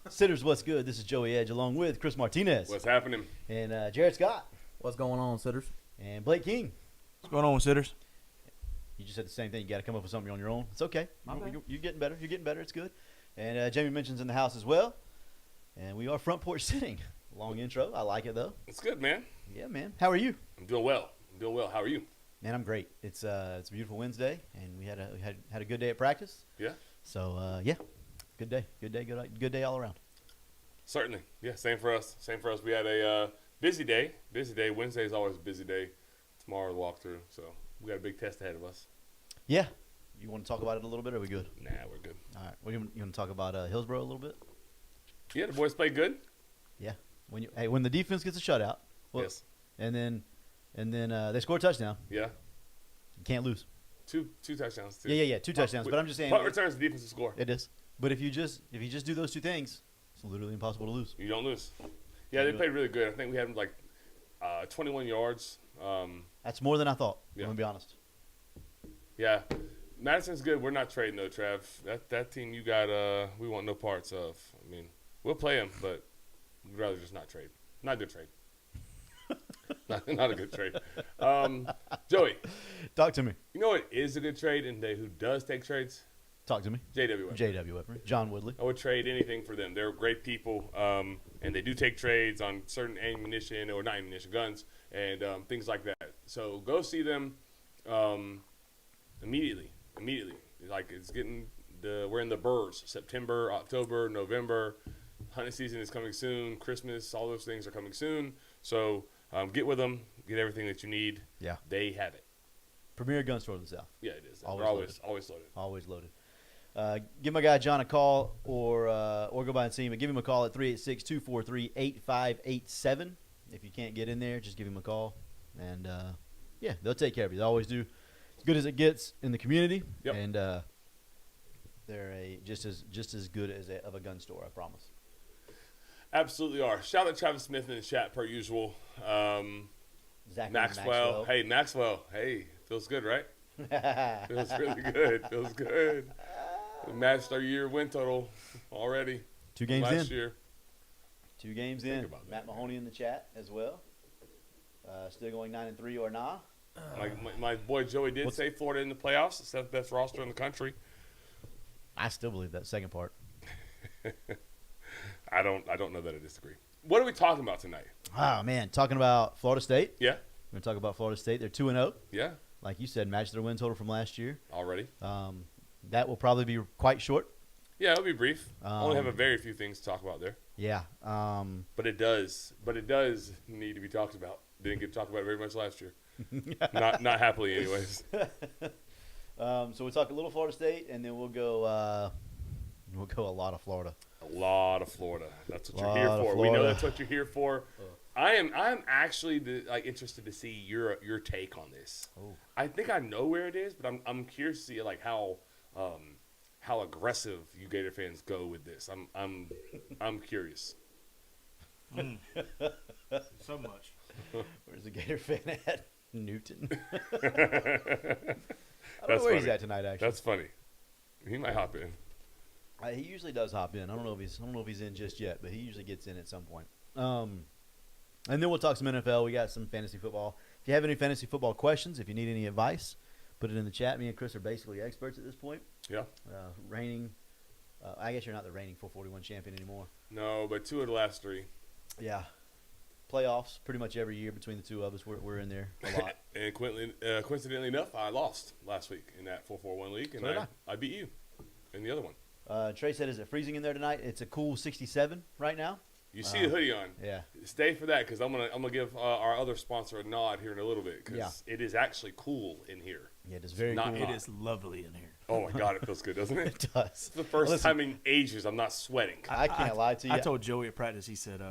Sitters, what's good? This is Joey Edge along with Chris Martinez What's happening? and Jared Scott What's going on, Sitters? and Blake King. What's going on, Sitters? You just said the same thing. You got to come up with something on your own. It's okay. My bad. You're getting better. You're getting better. It's good. And Jamie mentions in the house as well. And we are front porch sitting. Long intro. I like it though. It's good, man. Yeah, man. How are you? I'm doing well. How are you? Man, I'm great. It's a beautiful Wednesday, and we had a good day at practice. Yeah, So yeah, good day. Good day all around. certainly. Yeah, same for us. We had a busy day. Wednesday is always a busy day. Tomorrow the walkthrough. So we got a big test ahead of us. Yeah. You want to talk about it a little bit? Or are we good? Nah, we're good. All right. What do you want to talk about Hillsborough a little bit? Yeah, the boys played good. Yeah. When the defense gets a shutout, well, Yes. and then they score a touchdown, Yeah. you can't lose. Two touchdowns too. Yeah. Two touchdowns. But I'm just saying punt returns the defensive score. it is. But if you just do those two things, it's literally impossible to lose. You don't lose. Yeah, they played really good. I think we had like 21 yards. That's more than I thought. Yeah. I'm gonna be honest. Yeah, Madison's good. We're not trading though, Trav. That team you got, we want no parts of. I mean, we'll play them, but we'd rather just not trade. Not a good trade. not a good trade. Joey, Talk to me. you know what is a good trade and who does take trades? Talk to me. JW Webb. J.W. Weber, John Woodley. I would trade anything for them. They're great people, and they do take trades on certain ammunition or not ammunition, guns, and things like that. So go see them immediately. Like we're in the burrs. September, October, November. Hunting season is coming soon. Christmas, all those things are coming soon. So get with them. Get everything that you need. Yeah. They have it. Premier gun store of the South. Yeah, it is. Always They're loaded. always loaded. Always loaded. Give my guy John a call or go by and see him. Give him a call at 386-243-8587. If you can't get in there, just give him a call. And, yeah, they'll take care of you. They always do. As good as it gets in the community. Yep. And they're just as good as of a gun store, I promise. Absolutely are. Shout out Travis Smith in the chat per usual. Zachary Maxwell. Hey, Maxwell. Hey, feels good, right? Feels really good. Feels good. We matched our year win total already. 2 games last in. year. 2 games Think in. about that, Matt man. Mahoney in the chat as well. Still going 9-3 or nah. My boy Joey did What's- say Florida in the playoffs. It's the best roster in the country. I still believe that second part. I don't know that I disagree. What are we talking about tonight? Oh, man. Talking about Florida State. Yeah, We're going to talk about Florida State. They're 2-0. yeah, Like you said, matched their win total from last year. already. That will probably be quite short. Yeah, it'll be brief. Only have a Um, very few things to talk about there, Yeah. but it does need to be talked about. Didn't get talked about very much last year. not happily, anyways. So we'll talk a little Florida State, and then we'll go a lot of Florida. A lot of Florida. That's what you're here Lot of for. We know Florida. that's what you're here for. I'm actually interested to see your take on this. Oh. I think I know where it is, but I'm curious to see like how aggressive you Gator fans go with this. I'm curious. So much. Where's the Gator fan at? Newton. I don't know That's where he's funny. at tonight, actually. That's funny. He might hop in. He usually does hop in. I don't know if he's in just yet, but he usually gets in at some point. And then we'll talk some NFL. We got some fantasy football. If you have any fantasy football questions, if you need any advice, put it in the chat. Me and Chris are basically experts at this point. Yeah. Reigning, I guess you're not the reigning 441 champion anymore. No, but 2 of the last 3. Yeah. Playoffs pretty much every year between the two of us. We're in there a lot. And coincidentally enough, I lost last week in that 441 league, and So did I beat you in the other one. Trey said, is it freezing in there tonight? It's a cool 67 right now. You see the hoodie on. Yeah. Stay for that because I'm gonna give our other sponsor a nod here in a little bit because it is actually cool in here. Yeah, it is very Not cool. hot. It is lovely in here. Oh my god, it feels good, doesn't it? It does. It's the first Listen, time in ages I'm not sweating. I can't lie to you. I told Joey at practice, he said,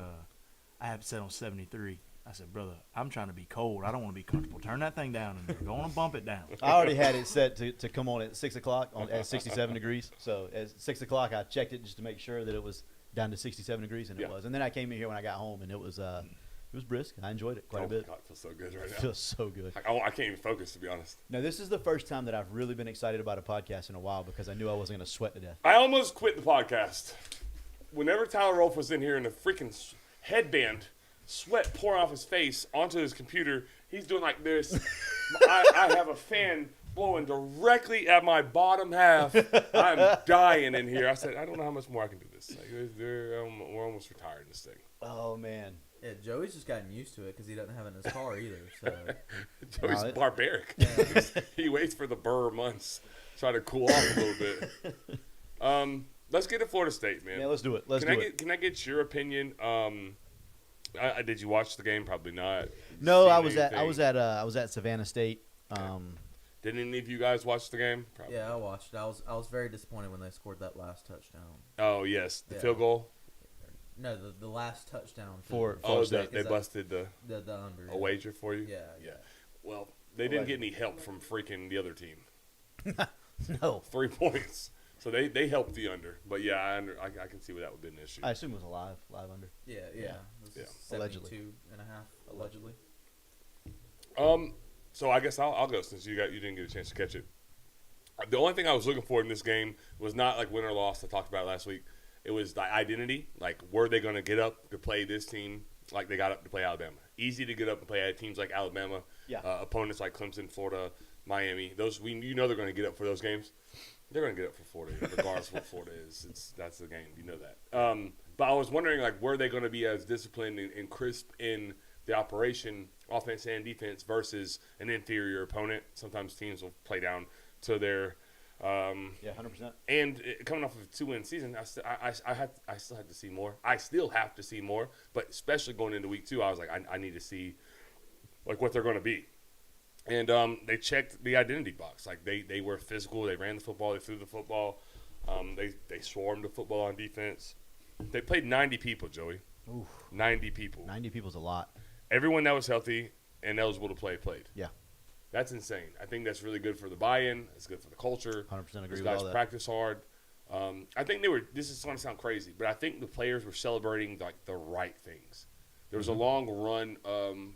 I have it set on 73. I said, brother, I'm trying to be cold. I don't want to be comfortable. Turn that thing down in there. Go on and bump it down. I already had it set to come on at 6 o'clock at 67 degrees. So at 6 o'clock, I checked it just to make sure that it was down to 67 degrees, and it Yeah. was. And then I came in here when I got home, and it was brisk. I enjoyed it quite Oh a bit. my god, it feels so good right It now. feels so good. I can't even focus to be honest. Now, this is the first time that I've really been excited about a podcast in a while because I knew I wasn't going to sweat to death. I almost quit the podcast. whenever Tyler Rolfe was in here in a freaking headband, sweat pouring off his face onto his computer, he's doing like this. I have a fan blowing directly at my bottom half. I'm dying in here. I said, I don't know how much more I can do this. Like, we're almost retired in this thing. Oh man. Yeah, Joey's just gotten used to it because he doesn't have it in his car either. So Joey's it- barbaric. He waits for the burr months, try to cool off a little bit. Let's get to Florida State, man. Yeah, let's do it. Let's Can do I it. Can I get your opinion? Did you watch the game? Probably not. No, Seen I was anything? at Savannah State. Did any of you guys watch the game? Probably. yeah, I watched. I was very disappointed when they scored that last touchdown. Oh yes, the Yeah. field goal. No, the last touchdown For- the- Oh, State. they Is that- busted the the under. a wager for you. Yeah, Yeah. Well, they didn't get any help from freaking the other team. No, 3 points. So they helped the under. But yeah, I can see where that would be an issue. I assume it was a live under. Yeah. Yeah. It was Yeah. Allegedly. 72 and a half, allegedly. So I guess I'll go since you didn't get a chance to catch it. The only thing I was looking for in this game was not like win or loss. I talked about it last week. It was the identity. Like, were they going to get up to play this team like they got up to play Alabama? Easy to get up and play at teams like Alabama. Yeah. Opponents like Clemson, Florida, Miami. Those they're going to get up for those games. They're going to get up for Florida, regardless of what Florida is. That's the game. You know that. But I was wondering, like, were they going to be as disciplined and crisp in the operation, offense and defense, versus an inferior opponent? Sometimes teams will play down to their Yeah, 100%. and coming off of a 2-win season, I still had to see more. I still have to see more, but especially going into week 2, I was like, I need to see like what they're going to be. And they checked the identity box. Like they were physical. They ran the football. They threw the football. They swarmed the football on defense. They played 90 people, Joey. Oof. 90 people. 90 people's a lot. Everyone that was healthy and eligible to play played. Yeah, That's insane. I think that's really good for the buy-in. It's good for the culture. 100% agree These with guys all that. practice hard. I think this is going to sound crazy, but I think the players were celebrating like the right things. There was a long run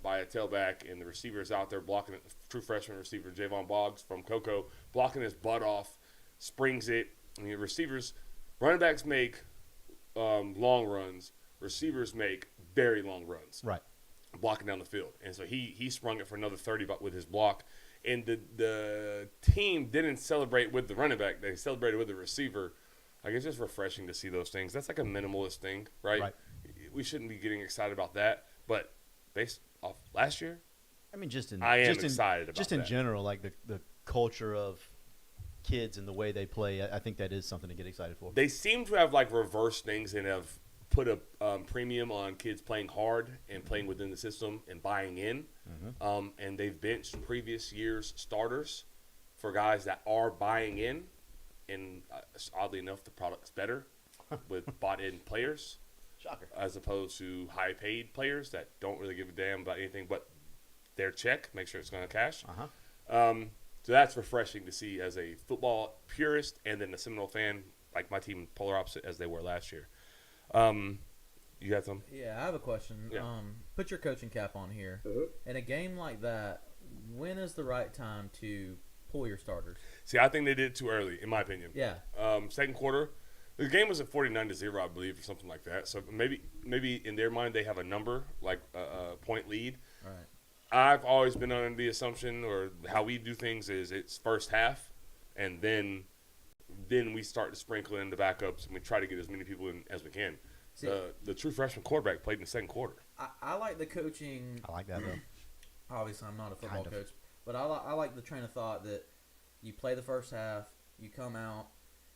by a tailback, and the receiver's out there blocking it. The true freshman receiver, Javon Boggs from Cocoa, blocking his butt off, springs it. And the receivers, running backs make long runs. Receivers make very long runs. Right. Blocking down the field. And so he sprung it for another 30 with his block. And the team didn't celebrate with the running back. They celebrated with the receiver. Like, it's just refreshing to see those things. That's like a minimalist thing, right? Right. We shouldn't be getting excited about that. But based off last year, I mean, I am just excited about just in that. general, like the culture of kids and the way they play. I think that is something to get excited for. they seem to have like reversed things and have put a premium on kids playing hard and playing within the system and buying in. And they've benched previous year's starters for guys that are buying in. And oddly enough, the product's better with bought-in players Shocker. as opposed to high-paid players that don't really give a damn about anything but their check, make sure it's going to cash. So that's refreshing to see as a football purist and then a Seminole fan, like my team, polar opposite as they were last year. You got some? Yeah, I have a question. Yeah. Put your coaching cap on here. In a game like that, when is the right time to pull your starters? See, I think they did it too early, in my opinion. Yeah. Second quarter, the game was at 49-0, I believe, or something like that. So maybe in their mind they have a number, like a point lead. All right. I've always been under the assumption, or how we do things is it's first half, and then we start to sprinkle in the backups, and we try to get as many people in as we can. See- The true freshman quarterback played in the second quarter. I like the coaching. I like that though. Obviously, I'm not a football Kind of. coach, but I like the train of thought that you play the first half, you come out,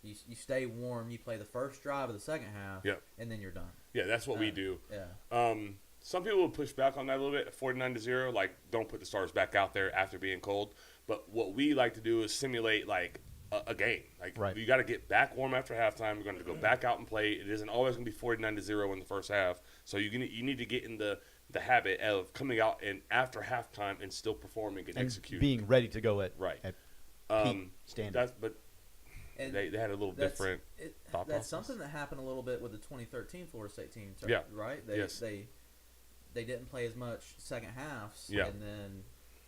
you stay warm, you play the first drive of the second half, Yep. and then you're done. Yeah, that's what we do. Yeah. Some people will push back on that a little bit, 49-0, like don't put the stars back out there after being cold. But what we like to do is simulate like a game. Like Right. you got to get back warm after halftime. You're going to go back out and play. It isn't always going to be 49-0 in the first half. So you need to get in the habit of coming out and after halftime and still performing and, And executing. being ready to go at Right. at Um, peak standard. but And they had a little different. thought That's process. something that happened a little bit with the 2013 Florida State team. Yeah. Right. Yes. They didn't play as much second halves. Yeah. And then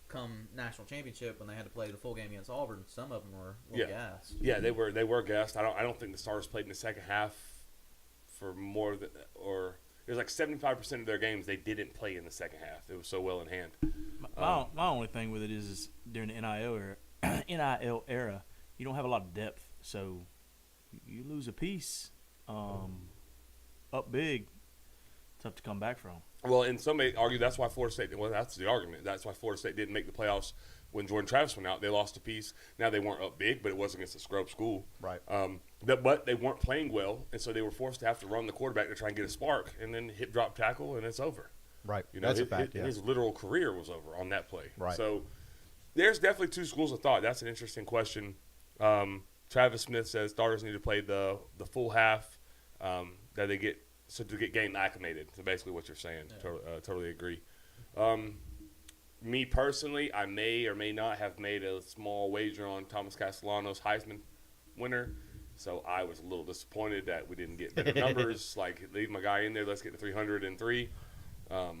come national championship when they had to play the full game against Auburn, some of them were a little gassed. Yeah, they were gassed. I don't think the Stars played in the second half for more than, or it was like 75% of their games they didn't play in the second half. It was so well in hand. My only thing with it is during the NIL era, you don't have a lot of depth, so you lose a piece up big, tough to come back from. Well, and some may argue that's why Florida State. Well, that's the argument. That's why Florida State didn't make the playoffs when Jordan Travis went out. They lost a piece. Now they weren't up big, but it was against a scrub school. Right. But they weren't playing well, and so they were forced to have to run the quarterback to try and get a spark, and then hip drop tackle, and it's over. Right. You know, That's a fact. his literal career was over on that play. Right. So there's definitely two schools of thought. That's an interesting question. Travis Smith says starters need to play the full half that they get to get game acclimated. So basically what you're saying. Yeah. Totally agree. Me personally, I may or may not have made a small wager on Thomas Castellanos Heisman winner. So I was a little disappointed that we didn't get better numbers. Like, leave my guy in there. Let's get to 303. What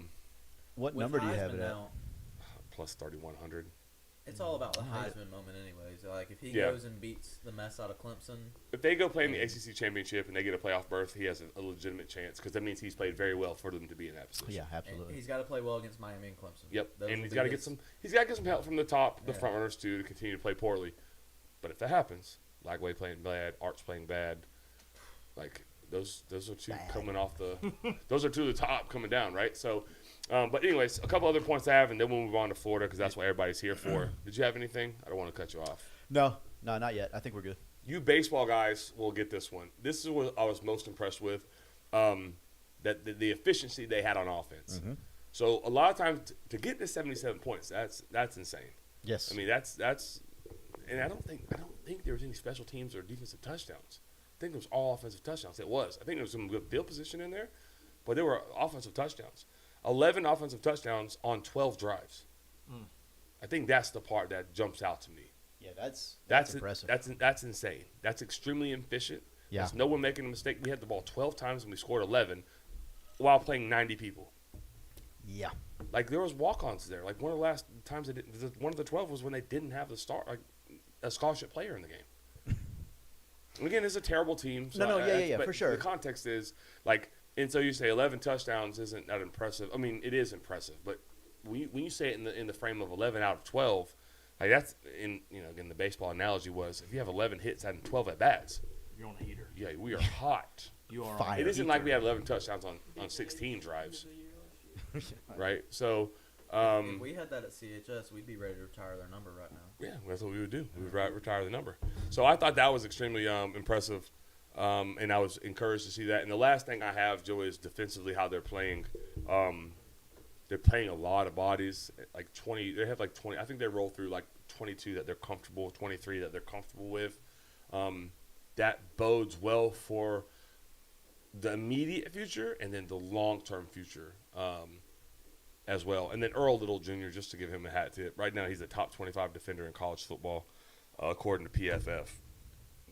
With number do you have Heisman it at? now, Plus 3,100. it's all about the Oh, yeah. Heisman moment, anyways. Like, if he Yeah. goes and beats the mess out of Clemson, If they go play in the ACC championship and they get a playoff berth, he has a legitimate chance because that means he's played very well for them to be in that position. Yeah, and absolutely. he's got to play well against Miami and Clemson. Yep, Those and will he's be got to get his- some. He's got to get some help from the top, the Yeah. front runners too, to continue to play poorly. But if that happens, Lagway playing bad, Arch playing bad, like those are two Bad. coming off the. Those are two of the top coming down, right? So, but anyways, a couple other points I have, and then we'll move on to Florida because that's what everybody's here for. Did you have anything? I don't want to cut you off. No, not yet. I think we're good. You baseball guys will get this one. This is what I was most impressed with, that the efficiency they had on offense. Mm-hmm. So a lot of times to get to 77 points, that's insane. Yes. I mean that's, and I don't think there was any special teams or defensive touchdowns. I think it was all offensive touchdowns. It was. I think there was some good field position in there, but there were offensive touchdowns. 11 offensive touchdowns on 12 drives. I think that's the part that jumps out to me. yeah, that's Impressive. impressive. That's insane. That's extremely efficient. Yeah. There's no one making a mistake. We had the ball 12 times and we scored 11 while playing 90 people. Yeah. Like, there was walk-ons there. Like, one of the last times they didn't, one of the 12 was when they didn't have a scholarship player in the game. And again, it's a terrible team. So yeah, but for sure. The context is, like, and so you say 11 touchdowns isn't that impressive. I mean, it is impressive, but when you say it in the frame of 11 out of 12, like, that's again, the baseball analogy was if you have 11 hits and 12 at bats, You're on a heater. yeah, we are hot. You are. Fire. On a It isn't heater. like we had 11 touchdowns on 16 drives, right? So, If we had that at CHS, we'd be ready to retire their number right now. yeah, that's what we would do. We would retire the number. So I thought that was extremely impressive, and I was encouraged to see that. And the last thing I have, Joe, is defensively how they're playing. They're playing a lot of bodies, like 20. They have like 20. I think they roll through like 22 that they're comfortable, 23 that they're comfortable with. That bodes well for the immediate future and then the long-term future as well. And then Earl Little Jr., just to give him a hat tip, right now he's a top 25 defender in college football, according to PFF.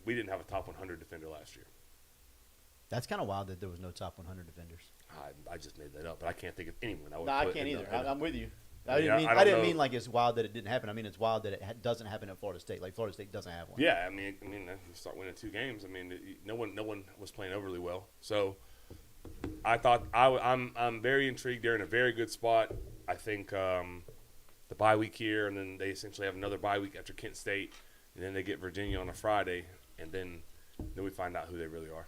We didn't have a top 100 defender last year. That's kind of wild that there was no top 100 defenders. I just made that up, but I can't think of anyone I would No, I put can't in either. the- I'm with you. I I mean, didn't mean. I I, don't didn't know. mean like it's wild that it didn't happen. I mean it's wild that it doesn't happen at Florida State. Like Florida State doesn't have one. Yeah, I mean, you start winning 2 games. I mean, no one was playing overly well. So I thought I'm very intrigued. They're in a very good spot. I think the bye week here, and then they essentially have another bye week after Kent State, and then they get Virginia on a Friday, and then we find out who they really are.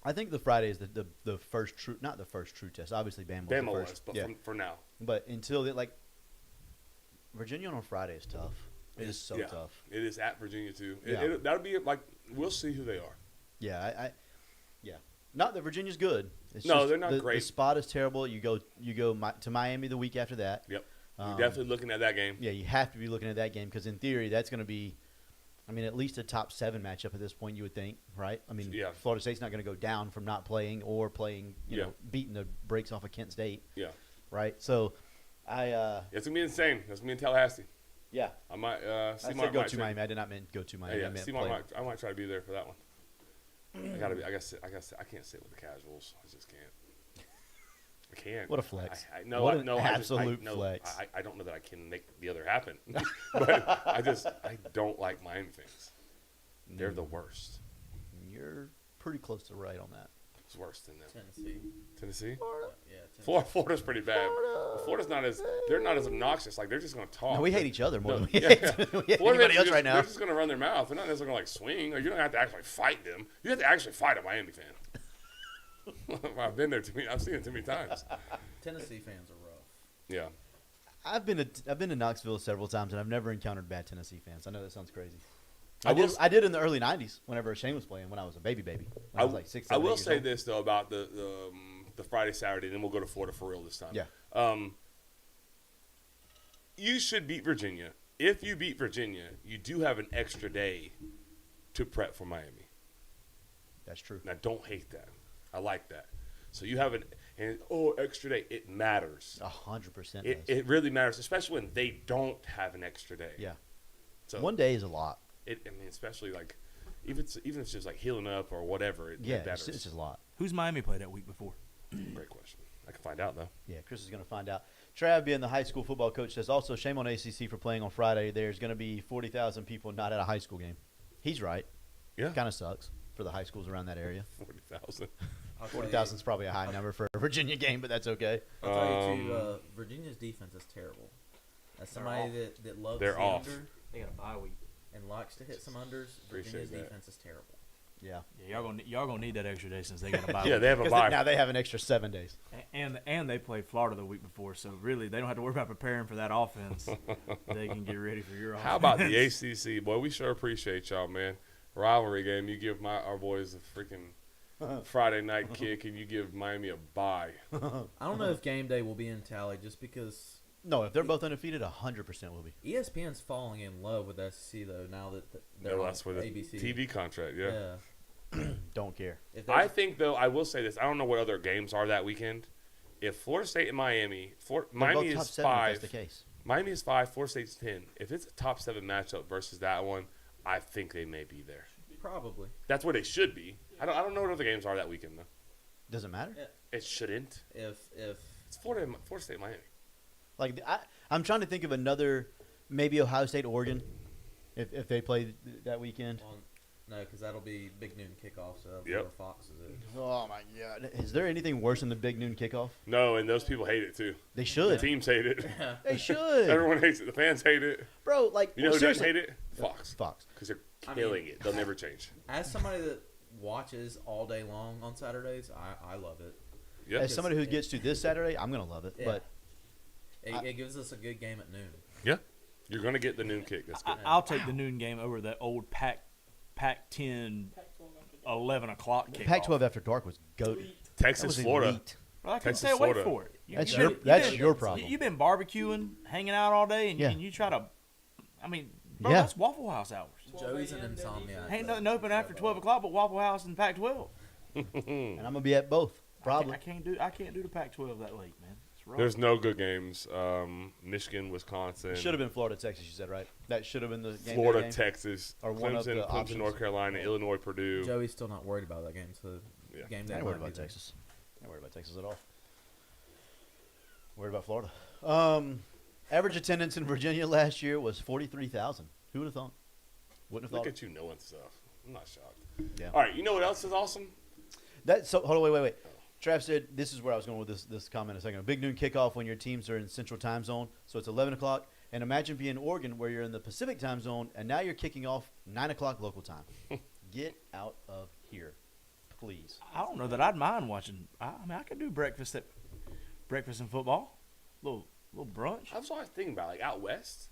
I think the Friday is the first true, not the first true test. Obviously, Bama was Bama the was, first. but yeah. for now, But until they like Virginia on Friday is tough. It is so Yeah. tough. it is at Virginia too. Yeah. That'll be like we'll see who they are. Yeah, yeah. Not that Virginia's good. It's No, just they're not the great. The spot is terrible. You go to Miami the week after that. Yep, you're definitely looking at that game. Yeah, you have to be looking at that game because in theory that's going to be, I mean, at least a top 7 matchup at this point. You would think, right? I mean, Yeah. Florida State's not going to go down from not playing or playing, you Yeah. know, beating the brakes off of Kent State, Yeah, right? So, it's gonna be insane. That's gonna be in Tallahassee. yeah, I might I see said my go might to take- Miami. I did not mean go to Miami. Yeah, I meant see, play. I might try to be there for that one. I gotta be. I can't sit with the casuals. I just can't. I can't. What a flex. I know. What I an know. absolute I, no, flex. I don't know that I can make the other happen, but I don't like Miami fans. They're the worst. You're pretty close to right on that. Who's worse than them? Tennessee. Tennessee. Yeah, Tennessee. Florida's pretty bad. Well, Florida's not as they're not as obnoxious. Like they're just gonna talk. No, we hate each other more No, than we yeah, hate, yeah. we hate Florida anybody fans else are right now. They're just gonna run their mouth. They're not necessarily gonna like swing. Or you don't have to actually fight them. You have to actually fight a Miami fan. I've been there I've seen it too many times. Tennessee fans are rough. Yeah. I've been to Knoxville several times, and I've never encountered bad Tennessee fans. I know that sounds crazy. I will I did in the early '90s whenever Shane was playing when I was a baby. When I was like 6, 7, I will 8 years say old. this though about the Friday Saturday, then we'll go to Florida for real this time. Yeah. You should beat Virginia. If you beat Virginia, you do have an extra day to prep for Miami. That's true. And I don't hate that. I like that. So you have extra day. It matters. 100%. It really matters, especially when they don't have an extra day. Yeah. So One day is a lot. especially like even if it's just like healing up or whatever. It Yeah, matters. it's just a lot. Who's Miami played that week before? Great question. I can find out though. Yeah, Chris is going to find out. Trav, being the high school football coach, says also shame on ACC for playing on Friday. There's going to be 40,000 people not at a high school game. He's right. Yeah. Kind of sucks for the high schools around that area. 40,000. I'll tell you- 40,000 is probably a high number for a Virginia game, but that's okay. I'll tell you too. Virginia's defense is terrible. As somebody that loves They're the off. under They got a bye week. and likes to hit some unders, Appreciate Virginia's that. defense is terrible. Yeah. Yeah, y'all gonna need that extra day since they got a bye. Yeah, week. they have a 'Cause bye. now they have an extra 7 days. And they played Florida the week before, so really they don't have to worry about preparing for that offense. They can get ready for your offense. How about the ACC? Boy, we sure appreciate y'all, man. Rivalry game. You give our boys a freaking Friday night kick, and you give Miami a bye. I don't know if game day will be in tally just because No, if they're both undefeated, 100% will be. ESPN's falling in love with SEC though. Now that they're No, on that's for the ABC. TV contract. Yeah. Don't care. If I there's- think though, I will say this. I don't know what other games are that weekend. If Florida State and Miami, They're Miami both top is 7 if 5. that's the case. Miami is 5. Florida State's 10. If it's a top 7 matchup versus that one, I think they may be there. probably That's where they should be. I don't know what other games are that weekend though. Doesn't matter. Yeah. It shouldn't. if It's Florida State, Miami. Like I'm trying to think of another, maybe Ohio State, Oregon, if they play that weekend. well, no, because that'll be big noon kickoff. So that's Yep. where Fox is at. Oh my God! Is there anything worse than the big noon kickoff? No, and those people hate it too. They The should. teams hate it. They should. Everyone hates it. The fans hate it. Bro, like You know who doesn't seriously. hate it? Fox. Fox. Because they're I mean- killing it. They'll never change. As somebody that watches all day long on Saturdays, I love it. Yep. As somebody who gets to this Saturday, I'm gonna love it. Yeah. But It gives us a good game at noon. Yeah. You're going to get the noon kick. That's good. I'll take the noon game over that old Pac-10 11 o'clock kickoff. Pac-12 after dark was goat. Texas, Florida. Well, I can Texas, stay away Florida. for it. That's you've your been- that's you've been- your problem. You've been barbecuing, hanging out all day, and, Yeah. and you try to. I mean, bro, Yeah. that's Waffle House hours. Joey's an insomniac. Ain't though. nothing open after 12 o'clock but Waffle House and Pac-12. And I'm gonna be at both probably. I can't do the Pac-12 that late, man. It's rough. There's no good games. Michigan, Wisconsin. Should have been Florida, Texas. You said right. That should have been the game. Florida, game. Texas. Or one of Clemson, the Clemson, options. North Carolina, Illinois, Purdue. Joey's still not worried about that game, so Yeah. game I day. ain't worried might be about there. Texas. I ain't worried about Texas at all. Worried about Florida. Average attendance in Virginia last year was 43,000. Who would have thought? Wouldn't have Look thought. at you knowing stuff. I'm not shocked. Yeah. All right, you know what else is awesome? Hold on, wait. Trav said this is where I was going with this comment a second. A big noon kickoff when your teams are in Central Time Zone, so it's 11 o'clock. And imagine being in Oregon where you're in the Pacific Time Zone, and now you're kicking off 9 o'clock local time. Get out of here, please. I don't know that I'd mind watching. I mean, I could do breakfast and football, little brunch. I was always thinking about like out west,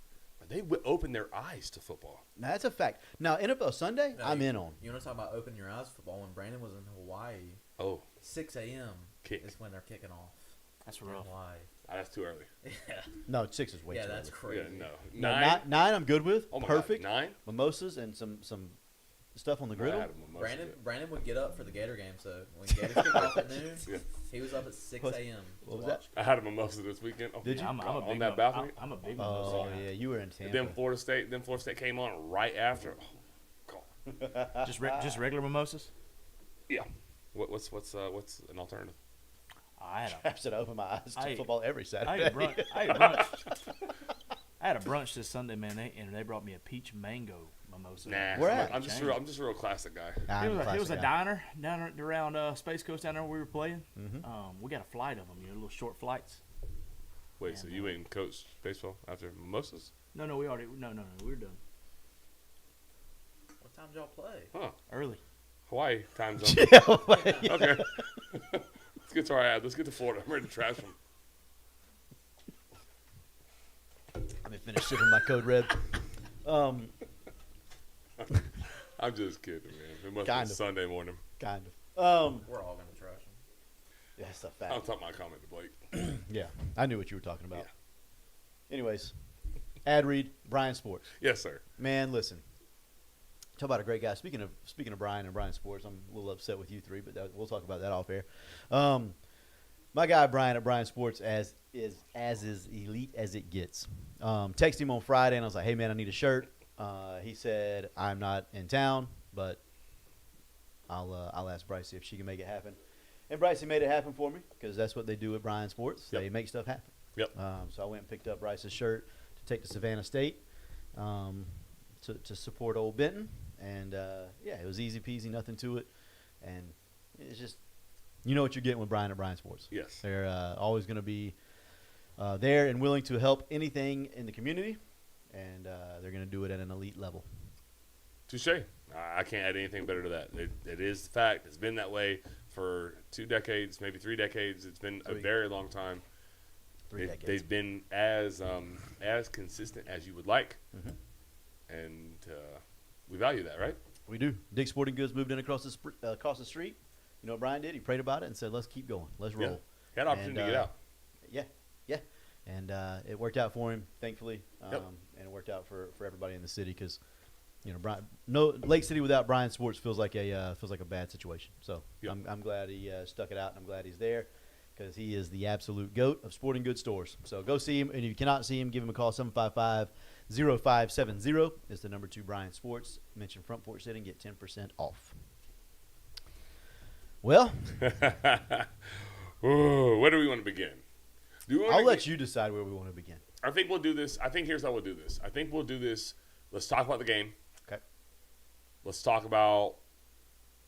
they would open their eyes to football. Now, that's a fact. Now, NFL Sunday, No, I'm in on. You want to talk about open your eyes football? When Brandon was in Hawaii, Oh, 6 a.m. Kick. is when they're kicking off. That's In rough. Hawaii. that's too early. Yeah, No, 6 is way yeah, too that's early. crazy. Yeah, no. No, 9? 9 I'm good with. Oh my Perfect. God. 9? Mimosas and some stuff on the I griddle. had 'em with most of it. Brandon would get up for the Gator game, so when Gators kick off at noon, Yeah. he was up at 6 What- a.m. what was to watch. I had a mimosa this weekend. Oh, Did you? I'm a on big that balcony? I'm a big Oh, one. yeah, you were in Tampa. Then Florida State came on right after. Oh, God. Just regular mimosas. Yeah. What's an alternative? I had a I should open my eyes to I- football every I Saturday. had a brunch. I had a brunch this Sunday, man. They brought me a peach mango mimosa. So Nah, Where at? I'm just a real classic guy. I'm a It was classic a guy. diner down around Space Coast down there where we were playing. Mhm. We got a flight of them, little short flights. Wait, so you ain't coached baseball after mimosas? No, we already we were done What time did y'all play? Huh? early. Hawaii time zone. Yeah, Okay. Let's get to our ad. Let's get to Florida. I'm ready to trash them. Let me finish sipping my Code Red. I'm just kidding, man. It must Kind be of. Sunday morning. Kind of. We're all gonna trash them. Yeah, that's a I'll fact. talk my comment to Blake. Yeah, I knew what you were talking about. Yeah. Anyways, ad read, Brian Sports. Yes, sir. Man, listen. Talk about a great guy. Speaking of Brian and Brian Sports, I'm a little upset with you three, but we'll talk about that off air. My guy Brian at Brian Sports as elite as it gets. Texted him on Friday and I was like, "Hey man, I need a shirt." He said, "I'm not in town, but I'll ask Bryce if she can make it happen." And Bryce made it happen for me because that's what they do at Brian Sports. Yep. They make stuff happen. Yep. So I went and picked up Bryce's shirt to take to Savannah State to support Old Benton. And, yeah, it was easy peasy, nothing to it. And it's just, you know what you're getting with Brian at Brian Sports. Yes. They're always going to be there and willing to help anything in the community. And they're going to do it at an elite level. Touche. I can't add anything better to that. It is the fact. It's been that way for 2 decades, maybe 3 decades. It's been a very long time. 3 decades. They've been as consistent as you would like, Mhm. and we value that, right? We do. Dick Sporting Goods moved in across the street. You know what Brian did? He prayed about it and said, "Let's keep going. Let's roll." Yeah. He had an opportunity to get out. Yeah. And it worked out for him, thankfully. Yep. And it worked out for everybody in the city because, Lake City without Brian Sports feels like a bad situation. So Yep. I'm glad he stuck it out, and I'm glad he's there because he is the absolute GOAT of sporting goods stores. So go see him, and if you cannot see him, give him a call. 755-0570 is the number 2 Brian Sports. Mention Front Porch Sitting, get 10% off. Well, Ooh, where do we want to begin? Do we want I'll let you decide where we want to begin. I think we'll do this. I think here's how we'll do this. I think we'll do this. Let's talk about the game. Okay. Let's talk about.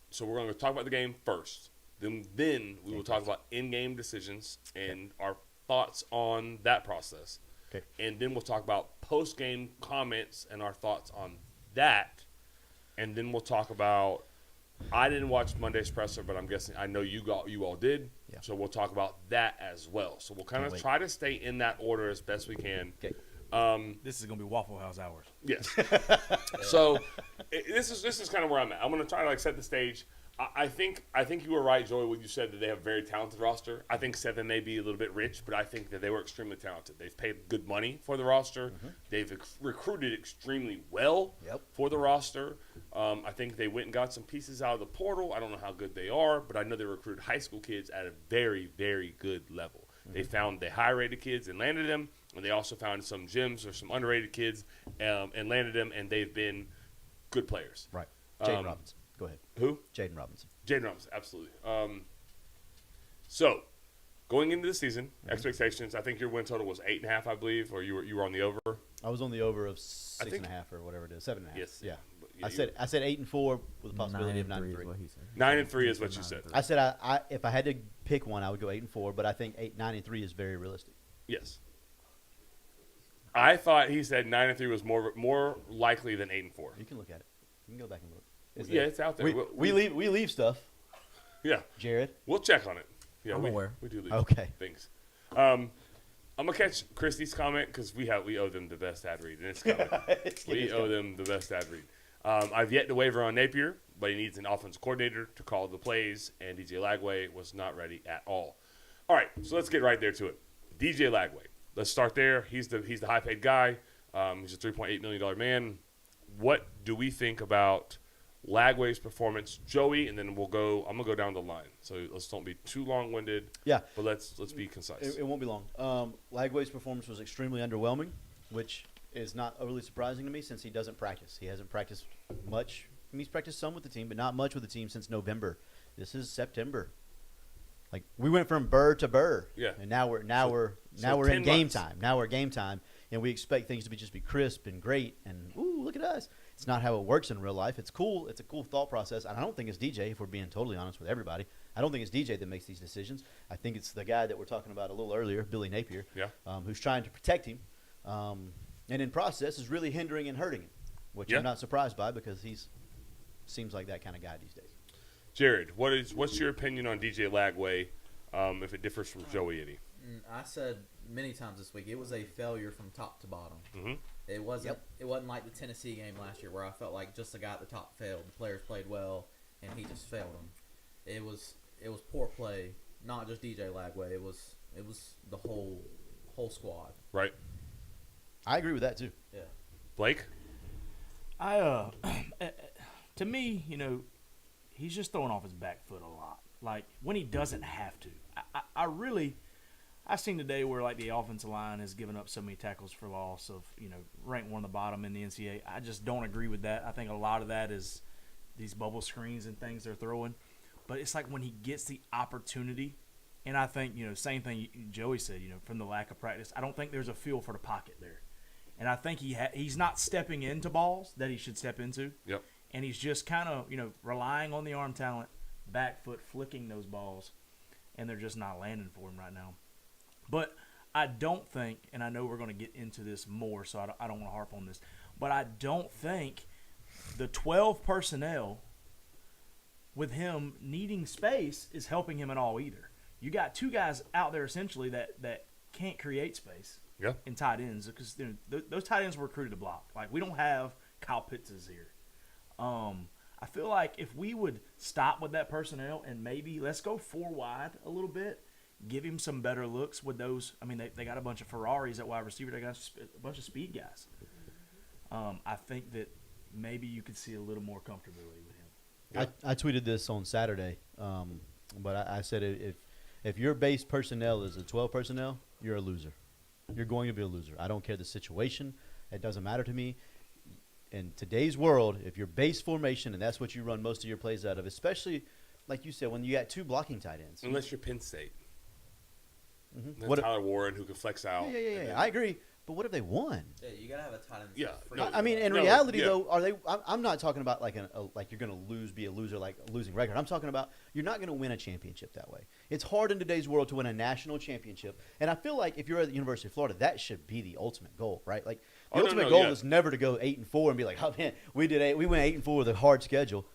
So we're going to talk about the game first. Then we will talk about in-game decisions and our thoughts on that process. Okay. And then we'll talk about post-game comments and our thoughts on that. And then we'll talk about. I didn't watch Monday's presser, but I'm guessing I know you all did. Yeah. So we'll talk about that as well. So we'll kind Can't of wait. try to stay in that order as best we can. Okay. This is gonna be Waffle House hours. Yes. So this is kind of where I'm at. I'm going to try to set the stage. I think you were right, Joey, when you said that they have a very talented roster. I think 7 may be a little bit rich, but I think that they were extremely talented. They've paid good money for the roster. Mm-hmm. They've recruited extremely well Yep. for the roster. I think they went and got some pieces out of the portal. I don't know how good they are, but I know they recruited high school kids at a very, very good level. Mm-hmm. They found the high-rated kids and landed them, and they also found some gems or some underrated kids and landed them, and they've been good players. Right. Jaden Robinson. Go ahead. Who? Jaden Robinson. Jaden Robinson, absolutely. So, going into the season, expectations. I think your win total was 8.5, I believe, or you were on the over. I was on the over of I think- 6.5 or whatever it is, 7.5. Yes. Yeah. But, I said 8-4 with the possibility of 9-3. is what he said. 9-3 is what you said. I said I if I had to pick one, I would go 8-4, but I think 9-3 is very realistic. Yes. I thought he said 9-3 was more likely than 8-4. You can look at it. You can go back and look. It's Yeah, there. it's out there. We leave stuff, Yeah, Jared. we'll check on it. Yeah, I'm we aware. do leave Okay. things. I'm gonna catch Christie's comment because we owe them the best ad read, and it's coming. We owe them the best ad read. I've yet to waver on Napier, but he needs an offensive coordinator to call the plays, and DJ Lagway was not ready at all. All right, so let's get right there to it. DJ Lagway. Let's start there. He's the high-paid guy. He's a $3.8 million man. What do we think about Lagway's performance, Joey? And then I'm gonna go down the line. So let's don't be too long-winded. Yeah. But let's be concise. It won't be long. Lagway's performance was extremely underwhelming, which is not overly surprising to me since he doesn't practice. He hasn't practiced much. I mean, he's practiced some with the team, but not much with the team since November. This is September. Like we went from burr to burr. Yeah. And now we're so in 10 game months. time. Now we're game time, and we expect things to be crisp and great. And ooh, look at us. It's not how it works in real life. It's cool. It's a cool thought process. And I don't think it's DJ, if we're being totally honest with everybody. I don't think it's DJ that makes these decisions. I think it's the guy that we're talking about a little earlier, Billy Napier, Yeah. who's trying to protect him. And in process is really hindering and hurting him, which Yeah. I'm not surprised by because he's seems like that kind of guy these days. Jared, what's your opinion on DJ Lagway if it differs from Joey Eddie? I said many times this week it was a failure from top to bottom. Mm-hmm. It wasn't. It wasn't like the Tennessee game last year where I felt like just the guy at the top failed. The players played well, and he just failed them. It was poor play, not just DJ Lagway. It was the whole squad. Right. I agree with that too. Yeah. Blake? I to me, he's just throwing off his back foot a lot. Like when he doesn't have to. I seen today where like the offensive line has given up so many tackles for loss of ranked one of the bottom in the NCAA. I just don't agree with that. I think a lot of that is these bubble screens and things they're throwing. But it's like when he gets the opportunity, and I think same thing Joey said. From the lack of practice, I don't think there's a feel for the pocket there. And I think he's not stepping into balls that he should step into. Yep. And he's just kind of, relying on the arm talent, back foot, flicking those balls, and they're just not landing for him right now. But I don't think, and I know we're going to get into this more, so I don't want to harp on this, but I don't think the 12 personnel with him needing space is helping him at all either. You got two guys out there essentially that can't create space. Yeah. In tight ends because those tight ends were recruited to block. Like we don't have Kyle Pitts here. I feel like if we would stop with that personnel and maybe let's go 4 wide a little bit, give him some better looks with those. I mean, they got a bunch of Ferraris at wide receiver. They got a bunch of speed guys. I think that maybe you could see a little more comfortability with him. I tweeted this on Saturday, but I said if your base personnel is a 12 personnel, you're a loser. You're going to be a loser. I don't care the situation. It doesn't matter to me. In today's world, if your base formation, and that's what you run most of your plays out of, especially, like you said, when you got 2 blocking tight ends. Unless you're Penn State. Mhm. Then Tyler Warren who can flex out. Yeah. I agree. But what if they won? Yeah, you gotta have a tight end. Yeah, free. no, I mean, in No, reality, yeah. though, are they? I'm not talking about like like you're going to be a loser, like a losing record. I'm talking about you're not going to win a championship that way. It's hard in today's world to win a national championship, and I feel like if you're at the University of Florida, that should be the ultimate goal, right? Like the ultimate goal is never to go 8-4 and be like, oh man, we went 8-4 with a hard schedule.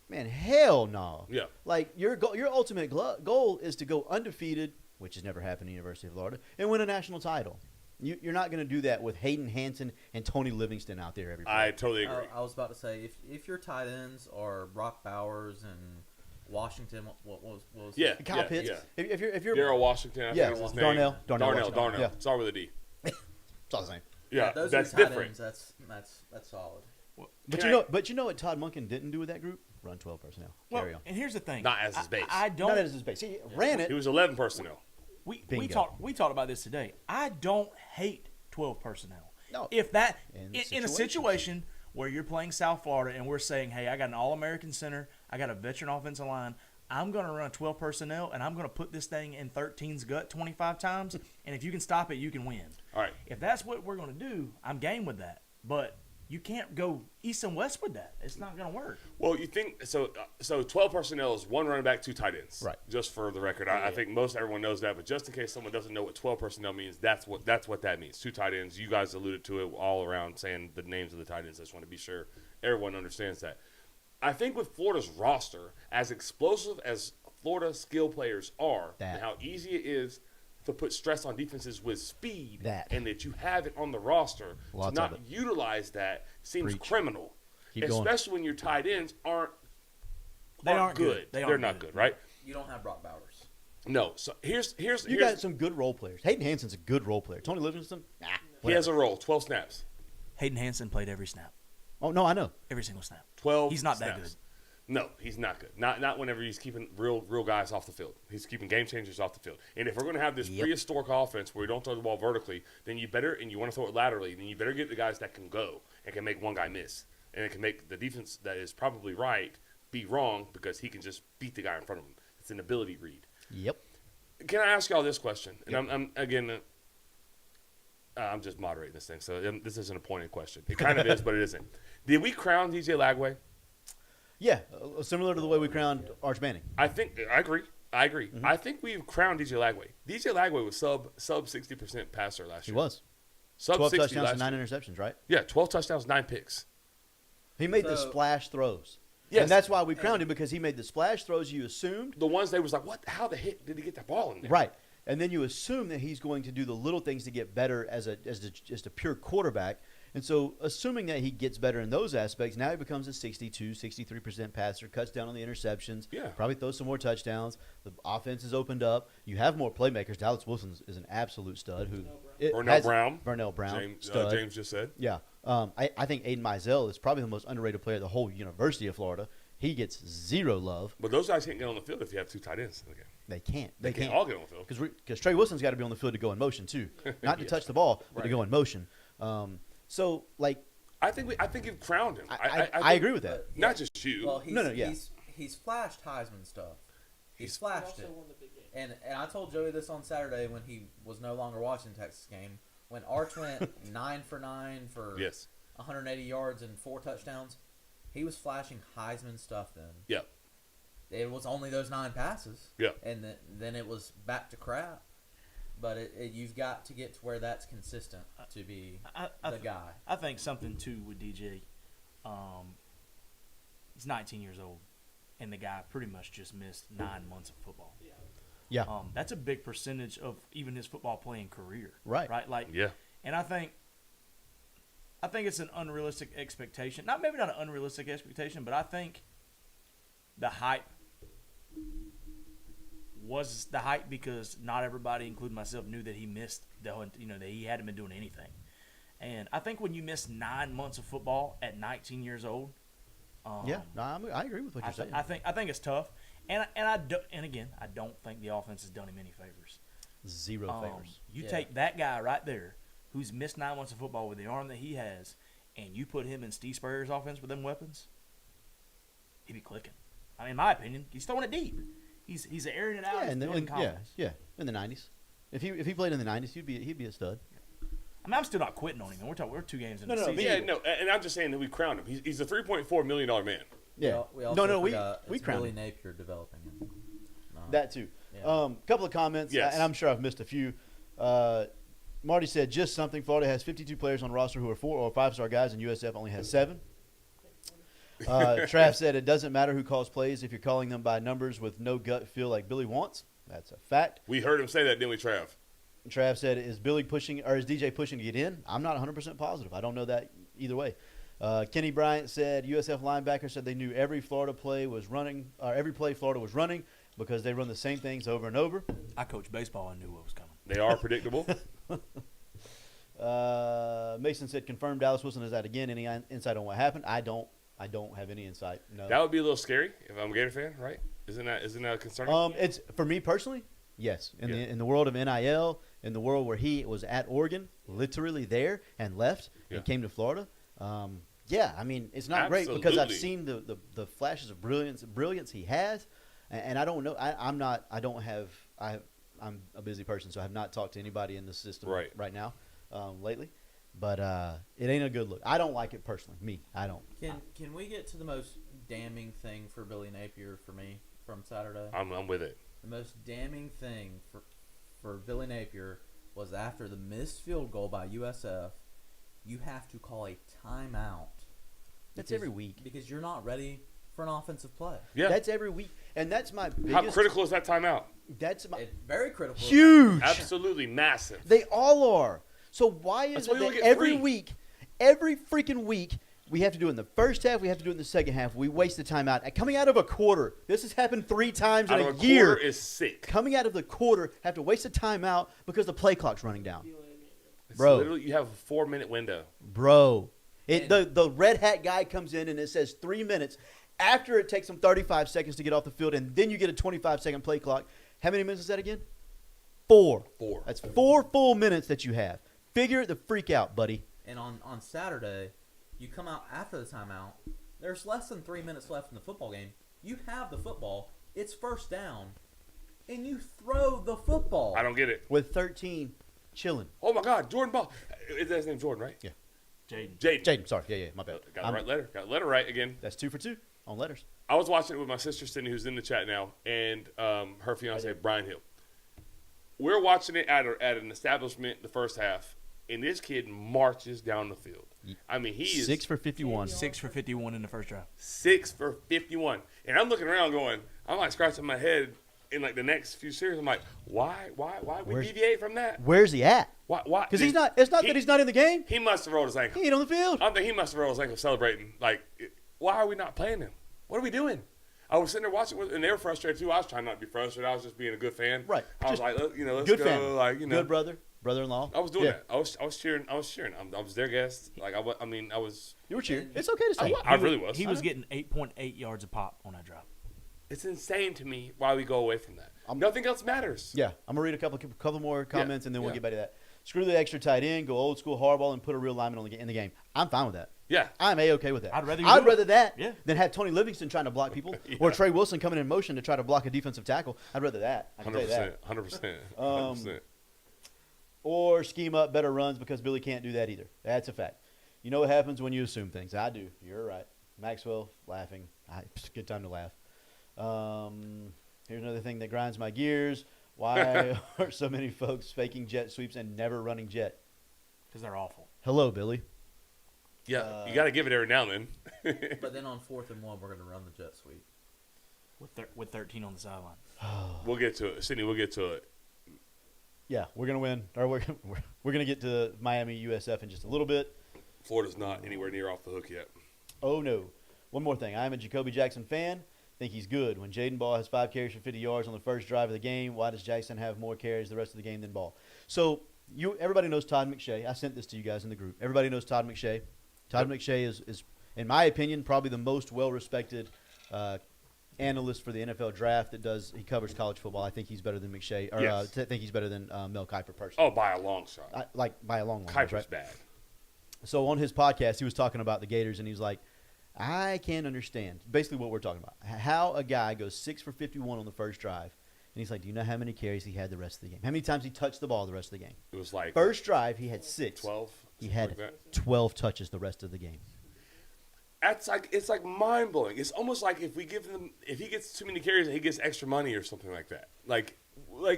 Man, hell no. Yeah. Like your ultimate goal is to go undefeated, which has never happened at the University of Florida, and win a national title. You're not going to do that with Hayden Hansen and Tony Livingston out there every play. I totally agree. I was about to say if your tight ends are Brock Bowers and Washington, what was Yeah. Kyle Pitts. Yeah. If you're Daryl Washington, I Yeah, think is his Darnell. name. Darnell Washington. Darnell. Yeah. Start with a D. it's all the same. Yeah, those that's are tight different. ends. That's solid. But Can you know what Todd Monken didn't do with that group? Run 12 personnel. Well, Carry on. and here's the thing. Not as his base. I don't. Not as his base. He ran it. He was 11 personnel. We Bingo. talked about this today. I don't hate 12 personnel. No. If that In in a situation where you're playing South Florida and we're saying, hey, I got an All-American center, I got a veteran offensive line, I'm going to run 12 personnel and I'm going to put this thing in 13's gut 25 times, and if you can stop it, you can win. All right. If that's what we're going to do, I'm game with that. But you can't go east and west with that. It's not going to work. Well, you think so? 12 personnel is 1 running back, 2 tight ends. Right. Just for the record, I think most everyone knows that, but just in case someone doesn't know what 12 personnel means, that's what that means. 2 tight ends. You guys alluded to it all around, saying the names of the tight ends. I just want to be sure everyone understands that. I think with Florida's roster, as explosive as Florida skill players are, and how easy it is to put stress on defenses with speed, and that you have it on the roster, Lots to not of it. utilize that seems Preach. criminal. Keep going. Especially when your tight ends aren't aren't good. good. They They're aren't not good. good, right? You don't have Brock Bowers. No. So here's You got some good role players. Hayden Hansen's a good role player. Tony Livingston, he has a role, 12 snaps. Hayden Hansen played every snap. Oh no, I know. Every single snap. 12 He's not snaps. that good. No, he's not good. Not whenever he's keeping real guys off the field. He's keeping game changers off the field. And if we're going to have this prehistoric offense where we don't throw the ball vertically, then you better, and you want to throw it laterally, then you better get the guys that can go and can make one guy miss. And it can make the defense that is probably right be wrong because he can just beat the guy in front of him. It's an ability read. Yep. Can I ask y'all this question? And I'm again, I'm just moderating this thing, so this isn't a pointed question. It kind of is, but it isn't. Did we crown DJ Lagway? Yeah, similar to the way we crowned Arch Manning. I agree. Mm-hmm. I think we've crowned DJ Lagway. DJ Lagway was sub 60% passer last He year. was. Sub 12 60 touchdowns last and 9 year. interceptions, right? Yeah, 12 touchdowns, 9 picks. He made the So- splash throws. Yes. And that's why we crowned him, because he made the splash throws you assumed. The ones they was like, what? How the heck did he get that ball in there? Right. And then you assume that he's going to do the little things to get better as just a pure quarterback. And so assuming that he gets better in those aspects, now he becomes a 62, 63% passer, cuts down on the interceptions, Yeah. probably throws some more touchdowns. The offense is opened up. You have more playmakers. Dallas Wilson is an absolute stud. Vernell Brown, stud. James just said. Yeah. I think Aiden Mizell is probably the most underrated player of the whole University of Florida. He gets zero love. But those guys can't get on the field if you have 2 tight ends in the game. They can't. They can't all get on the field. Because Trey Wilson's got to be on the field to go in motion too, not to touch the ball, but to Right. go in motion. So like I think you've crowned him. I think- agree with that. Not just you. Well, he's, No, yeah. he's flashed Heisman stuff. He's He's flashed it. And I told Joey this on Saturday when he was no longer watching the Texas game. When Arch went 9 for 9 for Yes. 180 yards and 4 touchdowns, he was flashing Heisman stuff then. Yeah. It was only those 9 passes. Yeah. And then it was back to crap. But you've got to get to where that's consistent to be the guy. I think something too with DJ. He's 19 years old, and the guy pretty much just missed 9 months of football. Yeah. That's a big percentage of even his football playing career. Right. Right. Like. Yeah. And I think it's an unrealistic expectation. Maybe not an unrealistic expectation, but I think the hype was the hype because not everybody, including myself, knew that he missed that he hadn't been doing anything. And I think when you miss 9 months of football at 19 years old, Yeah, no, I agree with what you're saying. I think it's tough. And again, I don't think the offense has done him any favors. Zero favors. You Yeah. take that guy right there, who's missed 9 months of football with the arm that he has, and you put him in Steve Spurrier's offense with them weapons, he'd be clicking. I mean, in my opinion, he's throwing it deep. He's airing it out. Yeah, He's in feeling confident. in the 90s. If he played in the 90s, he'd be a stud. I mean, I'm still not quitting on him. We're 2 games in No, the no, season. Yeah, no, and I'm just saying that we crowned him. He's a $3.4 million man. Yeah. We also we forgot it's crowned Billy him. Napier developing him. No. That too. Yeah. Couple of comments, Yes. and I'm sure I've missed a few. Marty said just something. Florida has 52 players on roster who are 4 or 5-star guys, and USF only has 7. Trav said it doesn't matter who calls plays if you're calling them by numbers with no gut feel like Billy wants. That's a fact. We heard him say that, didn't we, Trav? Trav said, is Billy pushing or is DJ pushing to get in? I'm not 100% positive. I don't know that either way. Kenny Bryant said USF linebacker said they knew every play Florida was running because they run the same things over and over. I coached baseball and knew what was coming. They are predictable. Mason said confirmed Dallas Wilson is out again. Any insight on what happened? I don't have any insight. No. That would be a little scary if I'm a Gator fan, right? Isn't that concerning? It's for me personally. Yes, Yeah. in the world of NIL, in the world where he was at Oregon, literally there and left Yeah. and came to Florida. Yeah, I mean it's not great because I've Absolutely. seen the flashes of brilliance he has, and I don't know. I'm a busy person, so I have not talked to anybody in the system Right. now lately. But it ain't a good look. I don't like it personally. Me, I don't. Can we get to the most damning thing for Billy Napier for me from Saturday? I'm with it. The most damning thing for Billy Napier was after the missed field goal by USF, you have to call a timeout. That's every week. Because you're not ready for an offensive play. Yeah. That's every week, and that's my biggest. How critical is that timeout? That's my It's very critical. huge. Absolutely massive. They all are. So why is That's it why you that only get every 3. week, every freaking week, we have to do it in the first half, we have to do it in the second half, we waste the time out. Coming out of a quarter, this has happened 3 times Out in of a a year. quarter is sick. Coming out of the quarter, have to waste a timeout because the play clock's running down. It's Bro. literally, you have a 4-minute window. Bro. The red hat guy comes in and it says 3 minutes after it takes them 35 seconds to get off the field, and then you get a 25-second play clock. How many minutes is that again? 4. 4. That's 4 full minutes that you have. Figure the freak out, buddy. And on Saturday, you come out after the timeout. There's less than 3 minutes left in the football game. You have the football. It's first down. And you throw the football. I don't get it. With 13 chilling. Oh my God, Jordan Ball. his name Jordan, right? Yeah. Jaden. Jaden, sorry. Yeah, my bad. Got the right letter. Got the letter right again. That's 2 for 2 on letters. I was watching it with my sister Cindy, who's in the chat now, and her fiance Brian Hill. We're watching it at an establishment the first half, and this kid marches down the field. I mean, he is 6 for 51. 6 for 51 in the first drive. 6 for 51, and I'm looking around going, I'm like scratching my head. In like the next few series, I'm like, why we Where's- deviate from that? Where's he at? Why? Because he's not. It's not that he's not in the game. He must have rolled his ankle. He ain't on the field. I think he must have rolled his ankle celebrating. Like, why are we not playing him? What are we doing? I was sitting there watching, and they were frustrated too. I was trying not to be frustrated. I was just being a good fan. Right. I was Just like, let's Good go. family. Like, Good brother-in-law. I was doing Yeah. that. I was cheering. I was their guest. Like, I was. You were cheering. It's okay to say. I really was. He was getting 8.8 yards a pop on that drive. It's insane to me why we go away from that. Nothing else matters. Yeah, I'm gonna read a couple more comments and then we'll yeah. get back to that. Screw the extra tight end, go old school hardball, and put a real lineman in the game. I'm fine with that. Yeah. I'm okay with that. I'd rather you do it. that Yeah. than have Tony Livingston trying to block people or Trey Wilson coming in motion to try to block a defensive tackle. I'd rather that. I can tell you that. 100%. 100%. Or scheme up better runs because Billy can't do that either. That's a fact. You know what happens when you assume things. I do. You're right. Maxwell laughing. It's a good time to laugh. Here's another thing that grinds my gears. Why are so many folks faking jet sweeps and never running jet? Because they're awful. Hello, Billy. Yeah, you got to give it every now and then. But then on 4th and 1, we're going to run the jet sweep. With 13 on the sideline. We'll get to it. Sydney, we'll get to it. Yeah, we're gonna win. Or we're gonna get to Miami USF in just a little bit. Florida's not anywhere near off the hook yet. Oh no! One more thing. I am a Jacoby Jackson fan. Think he's good. When Jaden Ball has 5 carries for 50 yards on the first drive of the game, why does Jackson have more carries the rest of the game than Ball? So everybody knows Todd McShay. I sent this to you guys in the group. Everybody knows Todd McShay. Todd McShay is, in my opinion, probably the most well-respected analyst for the NFL draft that does. He covers college football. I think he's better than McShay. Or Yes. I think he's better than Mel Kiper personally. Oh, by a long shot. Like by a long way. Kuiper's Right? bad. So on his podcast, he was talking about the Gators, and he was like, I can't understand basically what we're talking about. How a guy goes 6 for 51 on the first drive, and he's like, do you know how many carries he had the rest of the game? How many times he touched the ball the rest of the game? It was like First drive, he had 6. 12. He something had like that. 12 touches the rest of the game. It's like mind blowing. It's almost like if he gets too many carries, he gets extra money or something like that. Like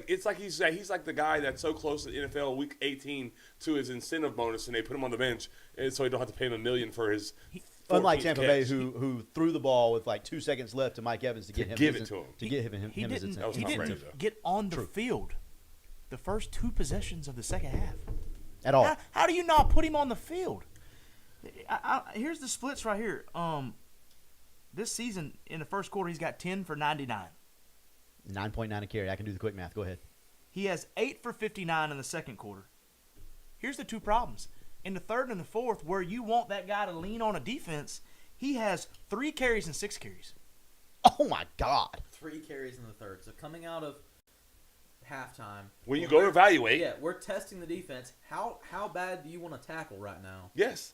it's like he's like the guy that's so close to the NFL week 18 to his incentive bonus, and they put him on the bench, and so he don't have to pay him $1 million for his. Unlike 14th Tampa catch. Bay, who threw the ball with like 2 seconds left to Mike Evans to get him give his, it to him. to get him He his didn't, That was he Tom didn't Brady, though. get on the field the first 2 possessions of the second half. at all. How do you not put him on the field? Here's the splits right here. This season, in the first quarter, he's got 10 for 99. 9.9 a carry. I can do the quick math. Go ahead. He has 8 for 59 in the second quarter. Here's the 2 problems. In the third and the fourth, where you want that guy to lean on a defense, he has 3 carries and 6 carries. Oh my God! 3 carries in the third. So coming out of halftime, When you go evaluate, yeah, we're testing the defense. How bad do you want to tackle right now? yes.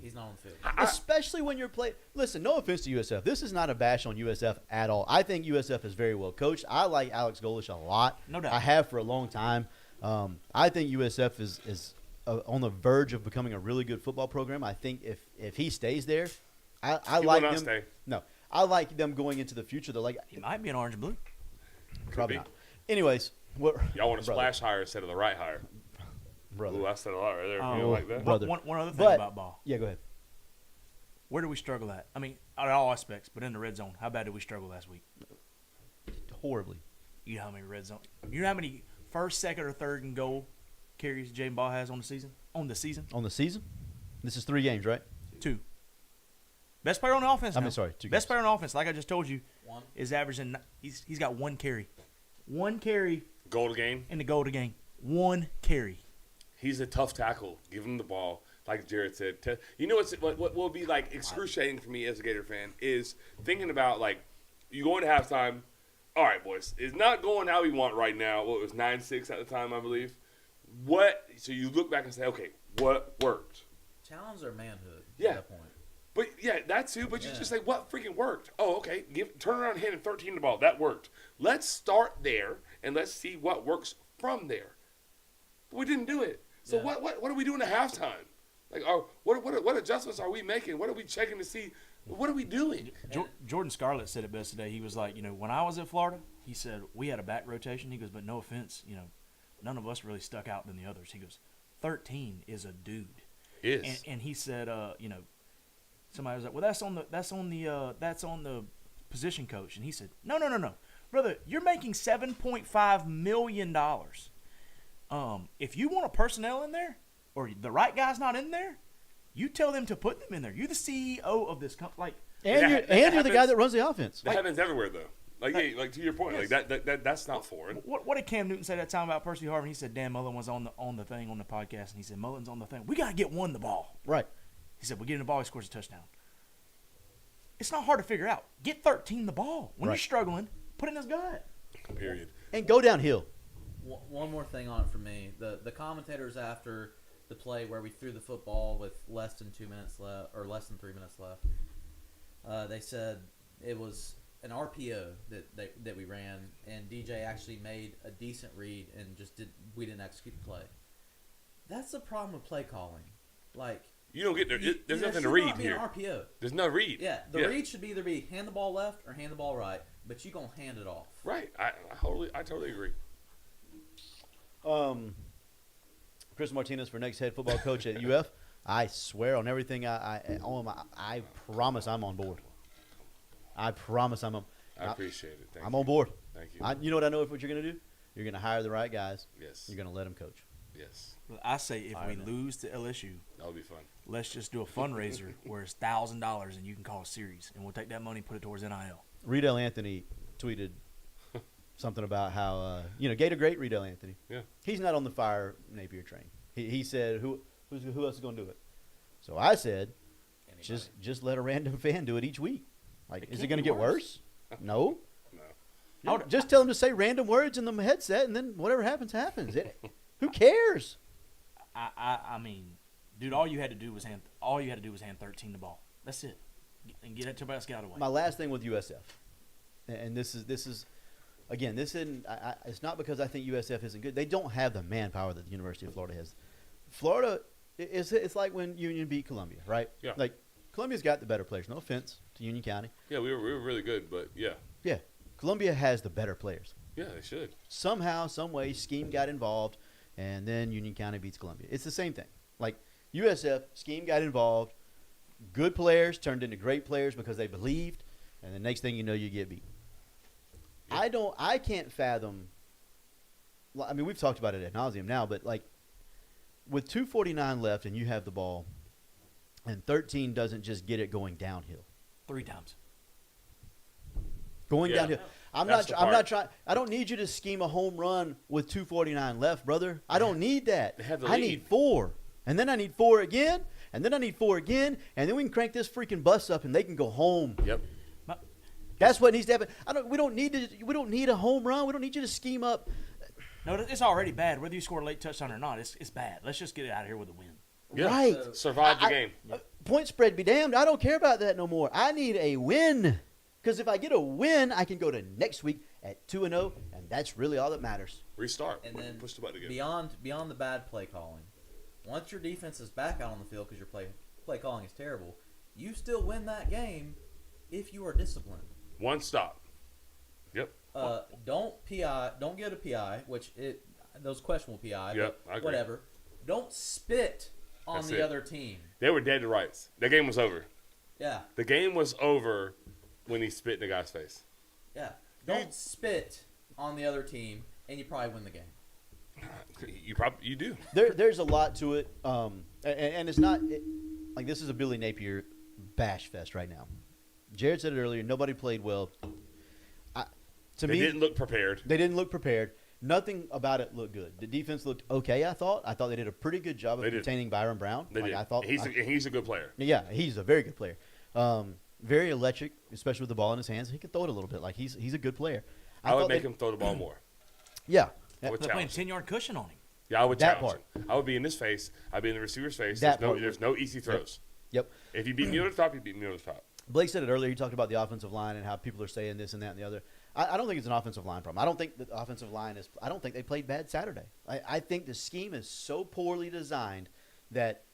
He's not on the field. Especially when you're playing. Listen, no offense to USF. This is not a bash on USF at all. I think USF is very well coached. I like Alex Golesh a lot. No doubt. I have for a long time. I think USF is on the verge of becoming a really good football program. I think if he stays there, I He like will not them. stay. No, I like them going into the future. They're like He might be an orange and blue. probably be. not. Anyways, what Y'all want to brother, splash higher instead of the right higher. brother. Ooh, I said a lot right there. Oh, You don't like that? brother. One other thing But- about Ball. Yeah, go ahead. Where do we struggle at? I mean, at all aspects, but in the red zone, how bad did we struggle last week? Horribly. You know how many red zone? You know how many first, second, or third and goal carries Jaden Ball has on the season? On the season, On the season, this is 3 games, right? 2. Best player on the offense. I now. mean, sorry, 2 Best games. player on offense, like I just told you, 1. is averaging. He's got 1 carry, 1 carry Goal to game. in the goal to game. 1 carry. He's a tough tackle. Give him the ball. Like Jared said. You know what will be like excruciating for me as a Gator fan is thinking about like you go into halftime. All right, boys, it's not going how we want right now. Well, it was 9-6 at the time, I believe. So you look back and say, okay, what worked? Challenge their manhood Yeah. at that point. But yeah, that too. But you Yeah. just say, what freaking worked? Oh, okay. Turn around, hand him 13 the ball. That worked. Let's start there and let's see what works from there. But we didn't do it. So Yeah. what are we doing at halftime? Like, what adjustments are we making? What are we checking to see? What are we doing? Jordan Scarlett said it best today. He was like, when I was at Florida, he said we had a back rotation. He goes, but no offense, none of us really stuck out than the others. He goes, 13 is a dude. Is And he said, somebody was like, well, that's on the position coach, and he said, no, brother, you're making $7.5 million. If you want a personnel in there, or the right guy's not in there, you tell them to put them in there. You're the CEO of this company. Like, And you're the guy that runs the offense. that happens everywhere though. Like to your point, Yes. like that's not foreign. what did Cam Newton say that time about Percy Harvin? He said Dan Mullen was on the thing on the podcast, and he said Mullen's on the thing. We gotta get one the ball. Right. He said we get him the ball, he scores a touchdown. It's not hard to figure out. Get 13 the ball when Right. you're struggling. Put it in his gut. Period. And go downhill. One more thing on it for me. The commentators after the play where we threw the football with less than 2 minutes left, or less than 3 minutes left, they said it was an RPO that we ran, and DJ actually made a decent read and we didn't execute the play. That's the problem with play calling. Like, You don't get there. There's there nothing to should read not be here. an RPO. There's no read. Yeah, the read should either be hand the ball left or hand the ball right, but you gonna hand it off. Right. I totally agree. Chris Martinez for next head football coach at UF. I swear on everything I promise I'm on board. I promise I'm on. I appreciate it. Thank I'm you. on board. Thank you. You know what I know what you're going to do? You're going to hire the right guys. Yes. You're going to let them coach. Yes. I say if I we know. lose to LSU, That would be fun. let's just do a fundraiser where it's $1,000 and you can call a series, and we'll take that money and put it towards NIL. Riedel Anthony tweeted something about how Gator great Riedel Anthony. Yeah. He's not on the fire Napier train. He said who else is going to do it? So I said Anybody. just let a random fan do it each week. Like, It is it can't going to be get worse? No. No. Just tell them to say random words in the headset, and then whatever happens, happens. Who cares? I mean, dude, all you had to do was hand 13 the ball. That's it, and get it to everybody else get out of the way. My last thing with USF, and this is again, this isn't. It's not because I think USF isn't good. They don't have the manpower that the University of Florida has. Florida, it's like when Union beat Columbia, right? Yeah. Like Columbia's got the better players. No offense to Union County. Yeah, we were really good, but yeah. Yeah, Columbia has the better players. Yeah, they should. Somehow, some way, scheme got involved, and then Union County beats Columbia. It's the same thing. Like USF, scheme got involved, good players turned into great players because they believed, and the next thing you know, you get beat. Yeah. I can't fathom. I mean, we've talked about it ad nauseum now, but like with 2:49 left and you have the ball, and 13 doesn't just get it going downhill. 3 times. Going Yeah. downhill. I'm That's not the part. trying. I don't need you to scheme a home run with 2:49 left, brother. I don't need that. They have the I lead. need 4, and then I need 4 again, and then I need 4 again, and then we can crank this freaking bus up, and they can go home. Yep. That's what needs to happen. We don't need a home run. We don't need you to scheme up. No, it's already bad. Whether you score a late touchdown or not, it's bad. Let's just get it out of here with a win. Yeah. Right. Survive the I- game. Point spread be damned. I don't care about that no more. I need a win. Because if I get a win, I can go to next week at 2-0, and that's really all that matters. Restart. And then Push the button again. beyond the bad play calling, once your defense is back out on the field because your play calling is terrible, you still win that game if you are disciplined. One stop. Yep. Don't get a PI, those questionable PI. Yep, but I agree. whatever. Don't spit on That's the it. other team. They were dead to rights. That game was over. Yeah, The game was over when he spit in the guy's face. yeah. Don't spit on the other team, and you probably win the game. You do. There's a lot to it, and it's not like this is a Billy Napier bash fest right now. Jared said it earlier. Nobody played well. To They me, didn't look prepared. they didn't look prepared. Nothing about it looked good. The defense looked okay. I thought they did a pretty good job of They did. containing Byron Brown. They did. I thought He's a good player. yeah, he's a very good player. Very electric, especially with the ball in his hands. He can throw it a little bit. Like he's a good player. I would thought make they- him throw the ball more. Yeah, I would They're playing challenge him. 10-yard cushion on him. Yeah, I would That challenge him. I would be in his face. I'd be in the receiver's face. That There's part there's no easy throws. Yep. If you beat me over the top, you beat me over the top. Blake said it earlier. He talked about the offensive line and how people are saying this and that and the other. I don't think it's an offensive line problem. I don't think the offensive line is. I don't think they played bad Saturday. I think the scheme is so poorly designed that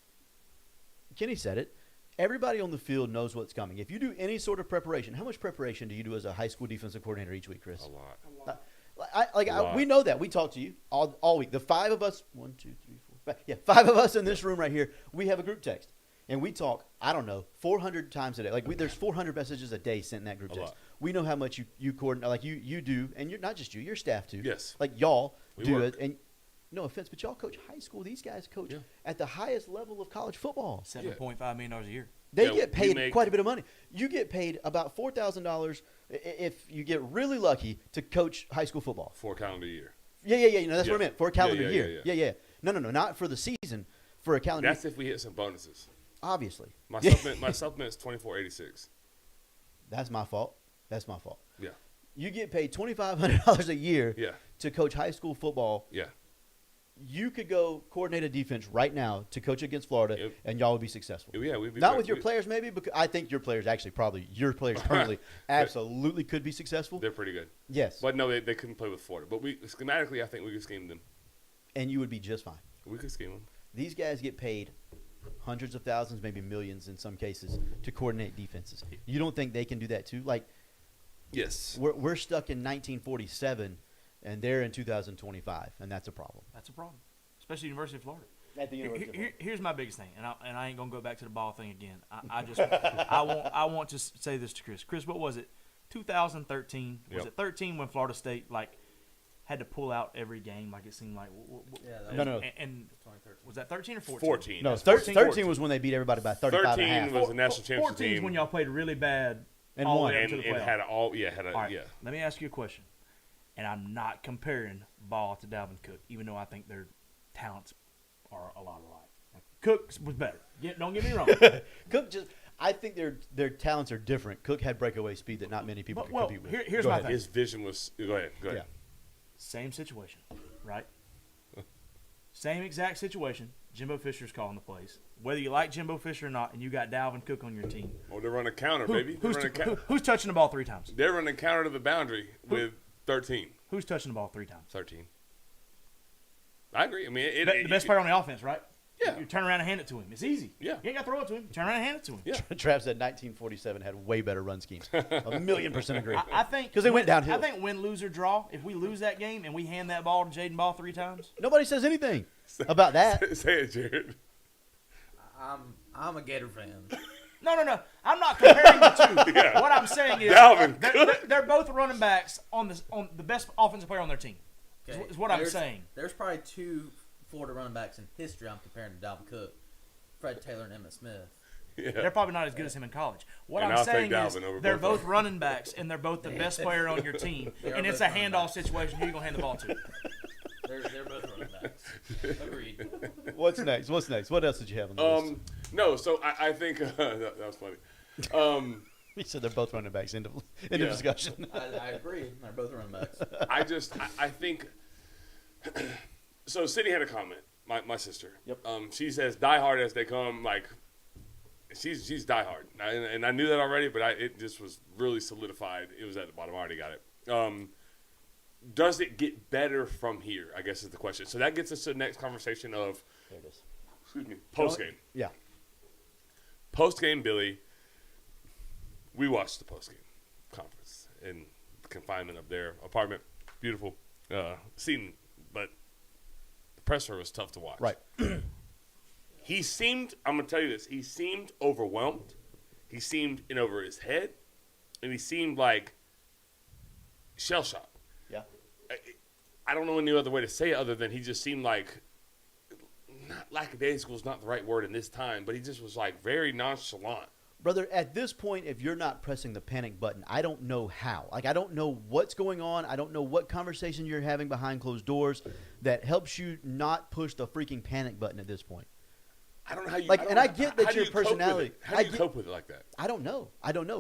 Kenny said it. Everybody on the field knows what's coming. If you do any sort of preparation, how much preparation do you do as a high school defensive coordinator each week, Chris? A lot. We know that. We talk to you all week. The five of us, 1, 2, 3, 4, 5. Yeah, five of us in this room right here. We have a group text, and we talk. I don't know, 400 times a day. There's 400 messages a day sent in that group A text. lot. We know how much you coordinate. Like you do, and you're not just you. Your staff too. Yes. Like y'all We do work. it. And no offense, but y'all coach high school. These guys coach Yeah. at the highest level of college football. $7.5 million a year. They Yeah, get we paid make- quite a bit of money. You get paid about $4,000 if you get really lucky to coach high school football. 4 calendar year. Yeah. That's what I Yeah. meant for a calendar Yeah, year. yeah. No, not for the season. For a calendar That's year, if we hit some bonuses. obviously. My Yeah. supplement is $24.86. That's my fault. Yeah. You get paid $2,500 a year Yeah. to coach high school football. Yeah. You could go coordinate a defense right now to coach against Florida, Yep. and y'all would be successful. Yeah, we'd be Not great. with your players, maybe, because I think your players actually probably your players currently absolutely could be successful. They're pretty good. Yes, But no, they couldn't play with Florida. But we schematically, I think we could scheme them. and you would be just fine. We could scheme them. These guys get paid hundreds of thousands, maybe millions in some cases, to coordinate defenses. You don't think they can do that too? Like Yes. we're stuck in 1947, and they're in 2025, and that's a problem. That's a problem, especially University of Florida. At the Here's my biggest thing, and I ain't gonna go back to the ball thing again. I want to say this to Chris. Chris, what was it? 2013 was Yep. it 13 when Florida State had to pull out every game? Like it seemed like Yeah, that No. and 2013. was that 13 or 14? 14. No, That's 13 was when they beat everybody by 35 and a half. 13 was the national championship 14 is team. when y'all played really bad And all the won. way up and, to the and playoff. had a All right, yeah. let me ask you a question. And I'm not comparing Ball to Dalvin Cook, even though I think their talents are a lot alike. Cook was better. Don't get me wrong. Cook I think their talents are different. Cook had breakaway speed that not many people could compete with. here's Go my ahead. thing. His vision was. Go ahead. Yeah. Same situation, right? Same exact situation. Jimbo Fisher's calling the plays. Whether you like Jimbo Fisher or not, and you got Dalvin Cook on your team. Oh, they're running counter, baby. Who's touching the ball 3 times? They're running counter to the boundary with 13. Who's touching the ball 3 times? 13. I agree. I mean, The best player on the offense, right? Yeah. You turn around and hand it to him. It's easy. Yeah. You ain't got to throw it to him. You turn around and hand it to him. Yeah. Trav said 1947 had way better run schemes. 1,000,000% agree. I think 'Cause they went downhill. I think win, lose, or draw. If we lose that game and we hand that ball to Jaden Ball 3 times, Nobody says anything about that. Say it, Jared. I'm a Gator fan. no. I'm not comparing the two. Yeah. What I'm saying is Dalvin they're both running backs on the best offensive player on their team. Okay. Is what I'm There's- saying. There's probably 2 Florida running backs in history I'm comparing to Dalvin Cook, Fred Taylor and Emmitt Smith. Yeah. They're probably not as good as him in college. What And I'm I'll take saying is Dalvin over they're both of both running backs and they're both the best player on your team. They are And it's both a running handoff backs. situation. Who you gonna hand the ball to? They're both running backs. Agreed. What's next? What else did you have on the list? No, so I think that was funny. He said they're both running backs. End of Yeah. discussion. I agree. They're both running backs. I think. So Sydney had a comment. My sister. Yep. She says, "Die hard as they come." Like, she's die hard, and I knew that already, but it just was really solidified. It was at the bottom. I already got it. Does it get better from here? I guess is the question. So that gets us to the next conversation of, There it is. excuse me, post game. Yeah. Post game, Billy. We watched the post game conference in the confinement of their apartment. Beautiful scene, but the presser was tough to watch. Right. He seemed, I'm going to tell you this, he seemed overwhelmed. He seemed in over his head. And he seemed like shell-shocked. Yeah. I don't know any other way to say it other than he just seemed like, not lackadaisical is not the right word in this time, but he just was like very nonchalant. Brother, at this point, if you're not pressing the panic button, I don't know how. Like, I don't know what's going on. I don't know what conversation you're having behind closed doors that helps you not push the freaking panic button at this point. I don't know how you Like, and I get that how do your you cope with it? personality- How do you I get- cope with it like that? I don't know.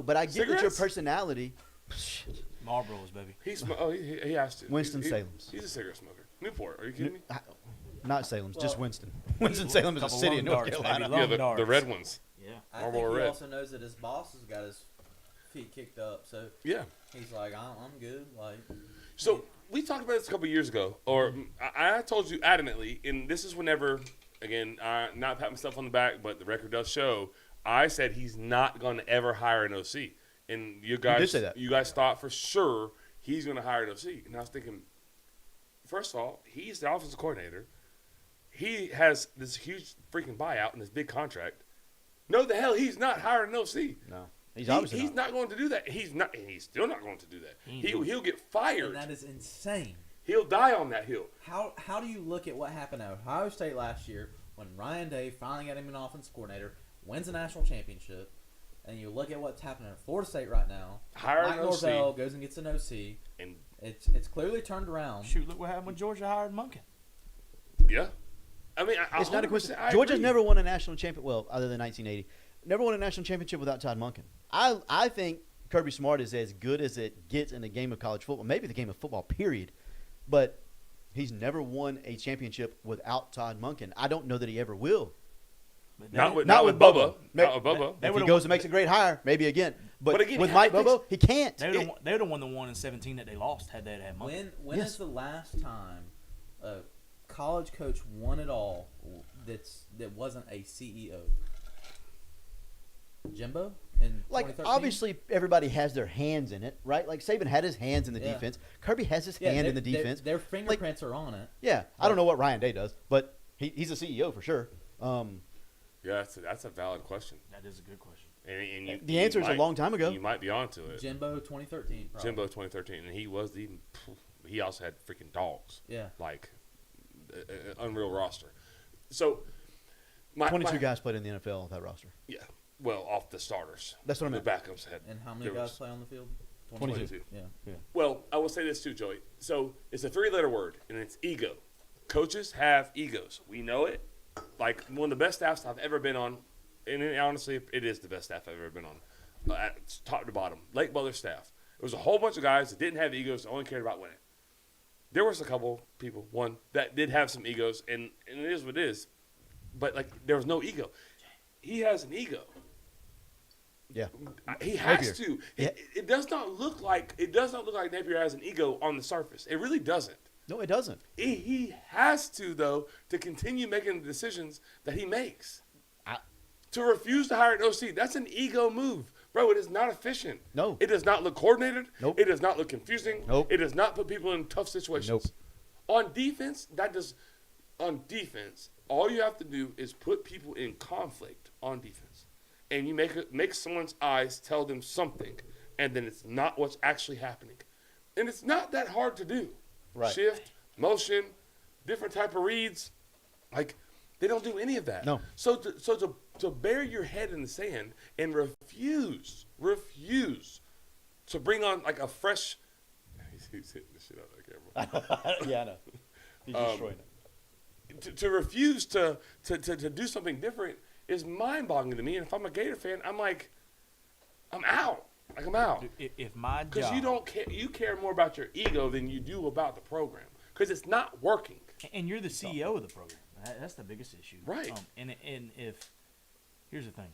But I get that your Cigarettes? personality. Marlboro's, baby. He has to. Winston-Salem's. He's a cigarette smoker. Newport. Are you kidding me? Not Salem's, just Well- Winston. Winston-Salem is a Couple city in long North darts, Carolina. baby. Yeah, Long the darts. red ones. Yeah. I Marlboro think he Red. also knows that his boss has got his feet kicked up. So Yeah. he's like, I'm good. Like, So we talked about this a couple years ago, or I told you adamantly, and this is whenever, again, not pat myself on the back, but the record does show. I said he's not going to ever hire an OC, and you guys did say that. You guys thought for sure he's going to hire an OC, and I was thinking, first of all, he's the offensive coordinator. He has this huge freaking buyout and this big contract. No, the hell, he's not hiring an OC. No, he's obviously He's not going to do that. He's not, and he's still not going to do that. He'll get fired. and that is insane. He'll die on that hill. How do you look at what happened at Ohio State last year when Ryan Day finally got him an offensive coordinator, wins a national championship, and you look at what's happening at Florida State right now? Hire Mike an OC. Norvell goes and gets an OC. And It's clearly turned around. Shoot, look what happened when Georgia hired Monken. yeah, I mean, It's not a 100% coincidence. I Georgia's agree. never won a national championship. Well, other than 1980, never won a national championship without Todd Monken. I think Kirby Smart is as good as it gets in the game of college football, maybe the game of football, period. But he's never won a championship without Todd Monken. I don't know that he ever will. But Not with Not with Bubba. Bubba. Not with Bubba. They If he would've goes won- and makes a great hire, maybe again. But again, with he Mike had to Bobo, he can't. They would have won the one in 17 that they lost had they had Monken. When Yes. is the last time a college coach won it all that wasn't a CEO? Jimbo in Like, 2013? obviously, everybody has their hands in it, right? Like, Saban had his hands in the Yeah. defense. Kirby has his Yeah, hand in the their- defense. Their fingerprints are on it. Yeah, I don't know what Ryan Day does, but he's a CEO for sure. Yeah, that's a valid question. That is a good question. And you, The answer is a might- long time ago. You might be onto it. Jimbo 2013. Probably. Jimbo 2013, and he was he also had freaking dogs, Yeah. like unreal roster. So, my 22 guys played in the NFL with that roster. Yeah, well, off the starters. That's what I meant. The backups had. And how many there guys was play on the field? 22. Yeah. Well, I will say this too, Joey. So it's a three-letter word, and it's ego. Coaches have egos. We know it. Like one of the best staffs I've ever been on, and honestly, it is the best staff I've ever been on, top to bottom. Lake Butler staff. It was a whole bunch of guys that didn't have egos, that only cared about winning. There was a couple people, one that did have some egos, and it is what it is. But like, there was no ego. He has an ego. Yeah. He has Napier. to. Yeah. It does not look like Napier has an ego on the surface. It really doesn't. No, it doesn't. He has to, though, to continue making the decisions that he makes. To refuse to hire an OC, that's an ego move. Bro, it is not efficient. No. It does not look coordinated. Nope. It does not look confusing. Nope. It does not put people in tough situations. Nope. On defense, all you have to do is put people in conflict on defense. And you make someone's eyes tell them something, and then it's not what's actually happening. And it's not that hard to do. Right. Shift, motion, different type of reads. Like, they don't do any of that. No. So to bury your head in the sand and refuse to bring on like a fresh. He's hitting the shit out of the camera. Yeah, I know. He's destroying it. To refuse to do something different is mind-boggling to me. And if I'm a Gator fan, I'm like, I'm out. Like, I'm out. If my Because job, you don't care. You care more about your ego than you do about the program. Because it's not working. and you're the CEO of the program, that's the biggest issue, Right. And if here's the thing,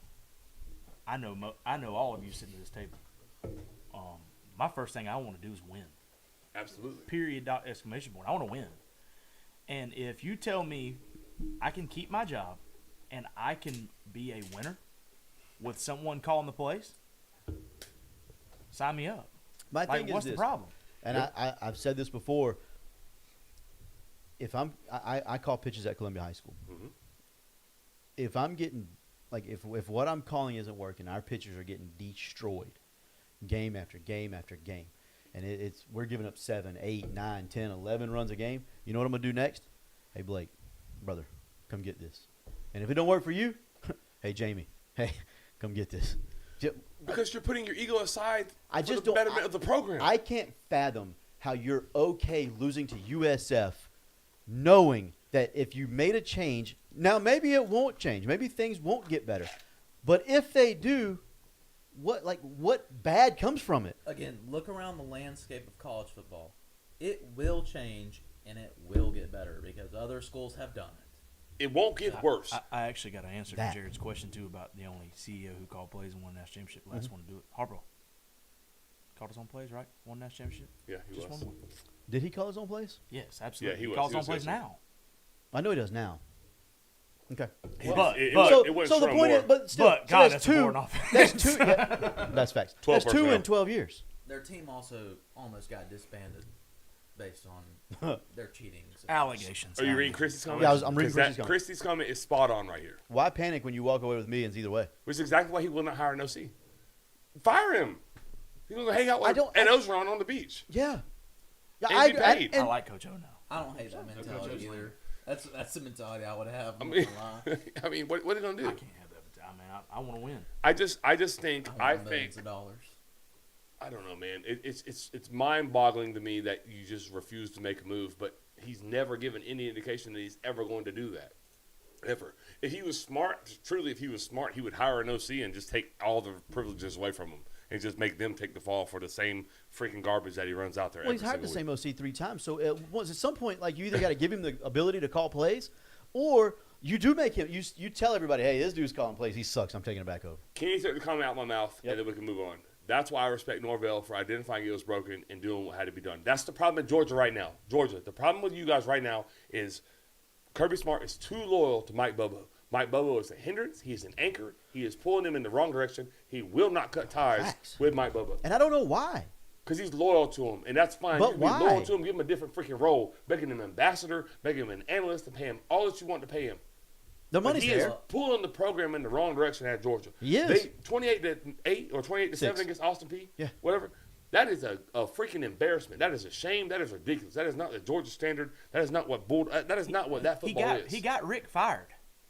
I know all of you sitting at this table. My first thing I want to do is win. Absolutely. Period. Exclamation point. I want to win. And if you tell me I can keep my job and I can be a winner with someone calling the plays, sign me up. My Like, thing is what's this, the problem? and I've said this before. If I call pitches at Columbia High School. Mhm. If I'm getting if what I'm calling isn't working, our pitchers are getting destroyed, game after game after game, and we're giving up 7, 8, 9, 10, 11 runs a game. You know what I'm gonna do next? Hey Blake, brother, come get this. And if it don't work for you, hey Jamie, hey, come get this. Because you're putting your ego aside I for just the don't. betterment of the program. I can't fathom how you're okay losing to USF, knowing that if you made a change, now maybe it won't change, maybe things won't get better, but if they do, what bad comes from it? Again, look around the landscape of college football. It will change and it will get better because other schools have done it. It won't get worse. I actually got an answer That. to Jared's question too about the only CEO who called plays and won a national championship. Last one to do it, Harbaugh. Called his own plays, right? Won national championship. Yeah, he Just was. won one. Did he call his own plays? Yes, absolutely. he was. calls He his own was plays good. now. I know he does now. Okay. But- it, but- it, it went so the strong point more. is, but still, But so God, that's that's a two. boring offense. That's two. Yeah, that's facts. 12 That's two personnel. in 12 years. Their team also almost got disbanded based on their cheating. Allegations. Are you reading Christy's comment? Yeah, I'm reading 'Cause Christy's comment. Christy's comment is spot on right here. Why panic when you walk away with millions either way? Which is exactly why he will not hire an OC. Fire him. He's going to hang out with an Ogeron on the beach. Yeah. Yeah, And be paid. I like Coach O now. I don't hate that mentality either. That's the mentality I would have. I I'm mean, not gonna lie. I mean, what are they going to I do? can't have that. I mean, I want to win. I just think, I want millions of dollars. I don't know, man. It's mind-boggling to me that you just refuse to make a move, but he's never given any indication that he's ever going to do that. Ever. If he was smart, truly, if he was smart, he would hire an OC and just take all the privileges away from him and just make them take the fall for the same freaking garbage that he runs out there. Well, he's hired the same OC 3 times. So at some point, like, you either got to give him the ability to call plays, or you do make him. You tell everybody, hey, this dude's calling plays. He sucks. I'm taking it back over. Can you take the comment out of my mouth, Yep. and then we can move on? That's why I respect Norvell for identifying it was broken and doing what had to be done. That's the problem in Georgia right now. Georgia, the problem with you guys right now is Kirby Smart is too loyal to Mike Bobo. Mike Bobo is a hindrance. He is an anchor. He is pulling them in the wrong direction. He will not cut ties Facts. with Mike Bobo And I don't know why. because he's loyal to him, and that's fine. But you can why? be loyal to him, give him a different freaking role, making him an ambassador, making him an analyst, and pay him all that you want to pay him. The But money's he is there. pulling the program in the wrong direction at Georgia. He is. They 28-8 or 28-7 6. against Austin Peay. Yeah. Whatever. That is a freaking embarrassment. That is a shame. That is ridiculous. That is not the Georgia standard. That is not what that is not what that football is. He got Rick fired.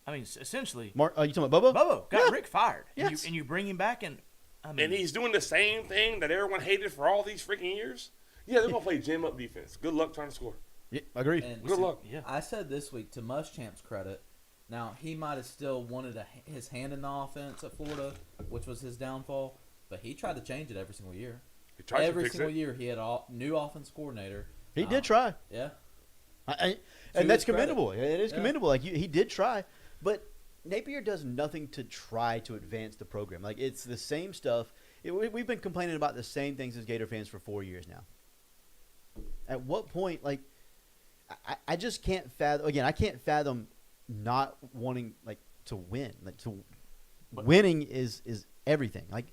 I mean, essentially, Mark, you talking about Bobo? Bobo got Yeah. Rick fired. Yes. And you bring him back, and I mean, And he's doing the same thing that everyone hated for all these freaking years. Yeah, they're gonna play jam up defense. Good luck trying to score. Yeah, agreed. And Good luck. yeah. I said this week, to Muschamp's credit, now he might have still wanted his hand in the offense at Florida, which was his downfall, but he tried to change it every single year. He tried Every to fix single it. year he had a new offense coordinator. He did try. Yeah. And his that's credit. commendable. It is Yeah. commendable. Like, he did try, but Napier does nothing to try to advance the program. Like, it's the same stuff. We've been complaining about the same things as Gator fans for 4 years now. At what point, like, I just can't fathom. Again, I can't fathom not wanting, like, to win. Like, winning is everything. Like,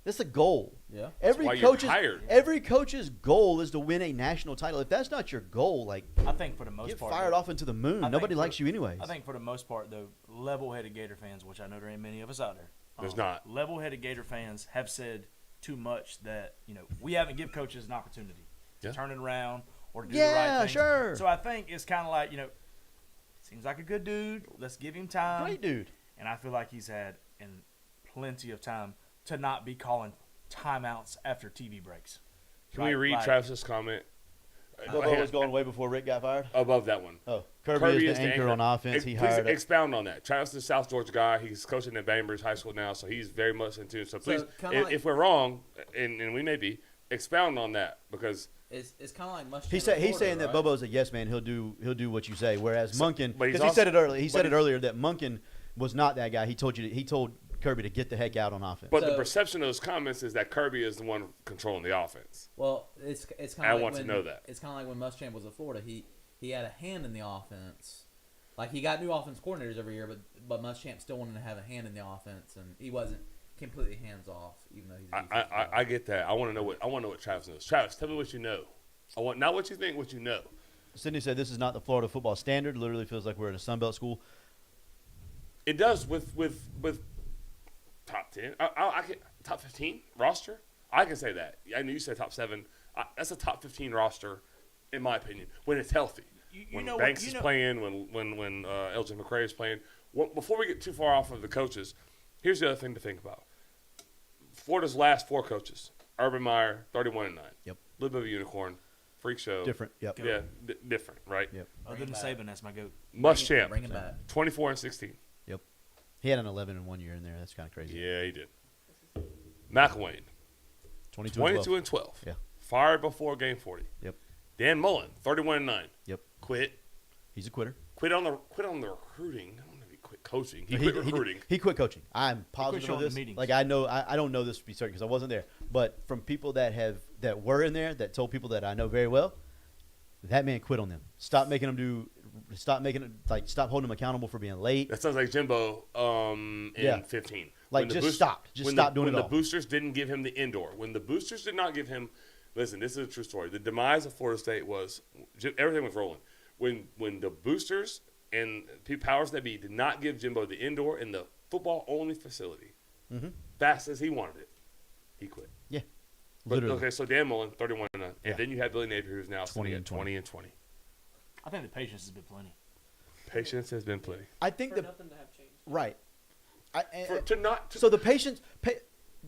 that's a goal. Yeah. why you're hired. Every coach's goal is to win a national title. If that's not your goal, like, I think for the most get part, fired though, off into the moon. I Nobody think likes you anyways. I think for the most part, though, level-headed Gator fans, which I know there ain't many of us out there, There's not. Level-headed Gator fans have said too much that we haven't give coaches an opportunity to Yeah. turn it around or to do the Yeah, right thing. sure. So I think it's kind of like seems like a good dude. Let's give him time. Great dude. And I feel like he's had plenty of time to not be calling timeouts after TV breaks. Can we read Like- Travis's comment? Bobo was going way before Rick got fired. Above that one. Oh, Kirby is the anchor on offense. He Please hired. expound on that. Travis is a South Georgia guy. He's coaching at Bainbridge High School now, so he's very much in tune. So please, kinda like- if we're wrong, and we may be, expound on that because It's kind of like Muschamp. He's saying that Bobo's a yes man. He'll do what you say. Whereas Munkin, but he's because he also- said it earlier. He but said it he- earlier that Munkin was not that guy. He told Kirby to get the heck out on offense. But the So- perception of those comments is that Kirby is the one controlling the offense. Well, it's kind I of like want to when, know that. It's kind of like when Muschamp was at Florida. He had a hand in the offense. Like, he got new offense coordinators every year, but Muschamp still wanted to have a hand in the offense, and he wasn't completely hands off, even though he's. I get that. I want to know what Travis knows. Travis, tell me what you know. I want not what you think, what you know. Sydney said this is not the Florida football standard. Literally feels like we're in a Sunbelt school. It does with top 10. I can top 15 roster. I can say that. I know you said top 7. That's a top 15 roster, in my opinion, when it's healthy. You when know Banks what, is playing, when Elgin McRae is playing. Well, before we get too far off of the coaches, here's the other thing to think about. Florida's last 4 coaches: Urban Meyer, 31-9. Yep. Little bit of a unicorn, freak show. Different. Yep. Yeah, different, right? Yep. Other than Saban, that's my goat. Muschamp, Bring him back. 24-16. Yep. He had an 11 in 1 year in there. That's kind of crazy. Yeah, he did. McElwain, 22 and 12. 22-12. Yeah. Fired before game 40. Yep. Dan Mullen, 31-9. Yep. Quit. He's a quitter. Quit on the recruiting. I'm gonna be quick. coaching. He quit recruiting. He quit coaching. I'm positive showing of the this. meetings. Like I know, I don't know this to be certain because I wasn't there. But from people that were in there, that told people that I know very well, that man quit on them. Stop making them stop holding them accountable for being late. That sounds like Jimbo in 15. Like, When the just stop. Just stop doing it When all. the boosters didn't give him the indoor. When the boosters did not give him – listen, this is a true story. The demise of Florida State was – everything was rolling. When the boosters and powers that be did not give Jimbo the indoor in the football-only facility, fast as he wanted it, he quit. Yeah, But, literally. okay, so Dan Mullen, 31-0. And Yeah. then you have Billy Napier, who's now 20 sitting and at 20-20. I think the patience has been plenty. Patience has been plenty. I think For the nothing to have changed. right. So The patience.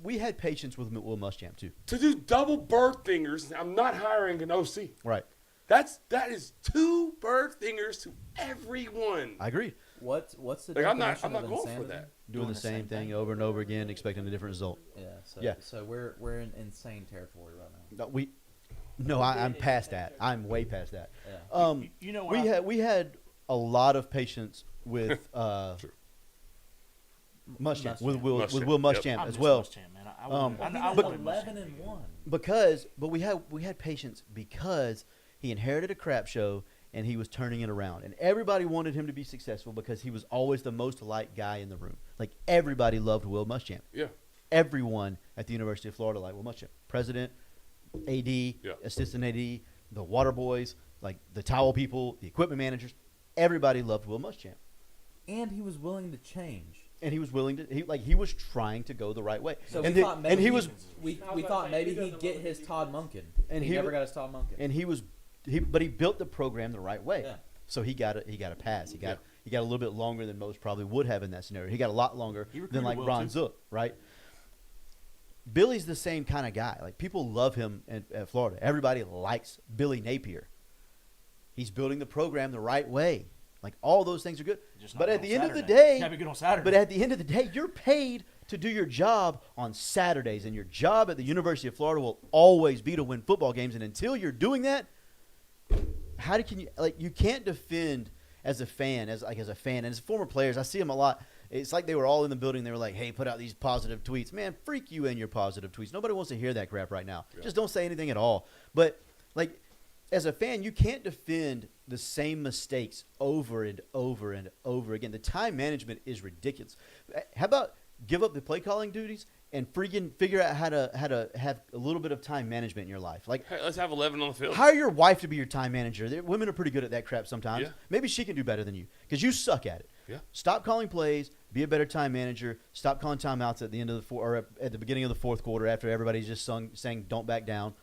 We had patience with Will Muschamp too. to do double bird fingers, I'm not hiring an OC. Right. That is 2 bird fingers to everyone. I agree. What's the Like, I'm not definition of going for insanity? that. Doing the same thing over and over again, expecting a different result. Yeah. So Yeah. So we're in insane territory right now. I'm past that. I'm way past that. Yeah. You know what? We had a lot of patience with True. Muschamp, Muschamp. with Will Muschamp, Muschamp yep. I as miss well. Muschamp, man. I Um, wanted- He I was wanted 11-1. But we had patience because he inherited a crap show and he was turning it around, and everybody wanted him to be successful because he was always the most liked guy in the room. Like everybody loved Will Muschamp. Yeah. Everyone at the University of Florida liked Will Muschamp. President, AD, Yeah. assistant AD, the water boys, like the towel people, the equipment managers. Everybody loved Will Muschamp. And he was willing to change. And he was willing to. He was trying to go the right way. So and we thought maybe he was we I was about thought to say, maybe he he'd doesn't get want to his be Todd successful. Monken, And he he never w- got his Todd Monken. but he built the program the right way. Yeah. So he got a pass. He got a little bit longer than most probably would have in that scenario. He got a lot longer He than recruited like well, Ron too. Zook, right? Billy's the same kind of guy. Like people love him at Florida. Everybody likes Billy Napier. He's building the program the right way. Like all those things are good. Just not But good at on the end of the Saturday. day, Can't be good on Saturday. But at the end of the day, you're paid to do your job on Saturdays, and your job at the University of Florida will always be to win football games. And until you're doing that, you can't defend as a fan, as a fan, and as former players. I see them a lot. It's like they were all in the building. They were like, "Hey, put out these positive tweets." Man, freak you and your positive tweets. Nobody wants to hear that crap right now. Yeah. Just don't say anything at all. But like, as a fan, you can't defend the same mistakes over and over and over again. The time management is ridiculous. How about give up the play calling duties and freaking figure out how to have a little bit of time management in your life? Like, Hey, let's have 11 on the field. hire your wife to be your time manager. Women are pretty good at that crap sometimes. Yeah. Maybe she can do better than you because you suck at it. Yeah. Stop calling plays. Be a better time manager. Stop calling timeouts at the end of the or at the beginning of the fourth quarter after everybody's just saying "Don't back down."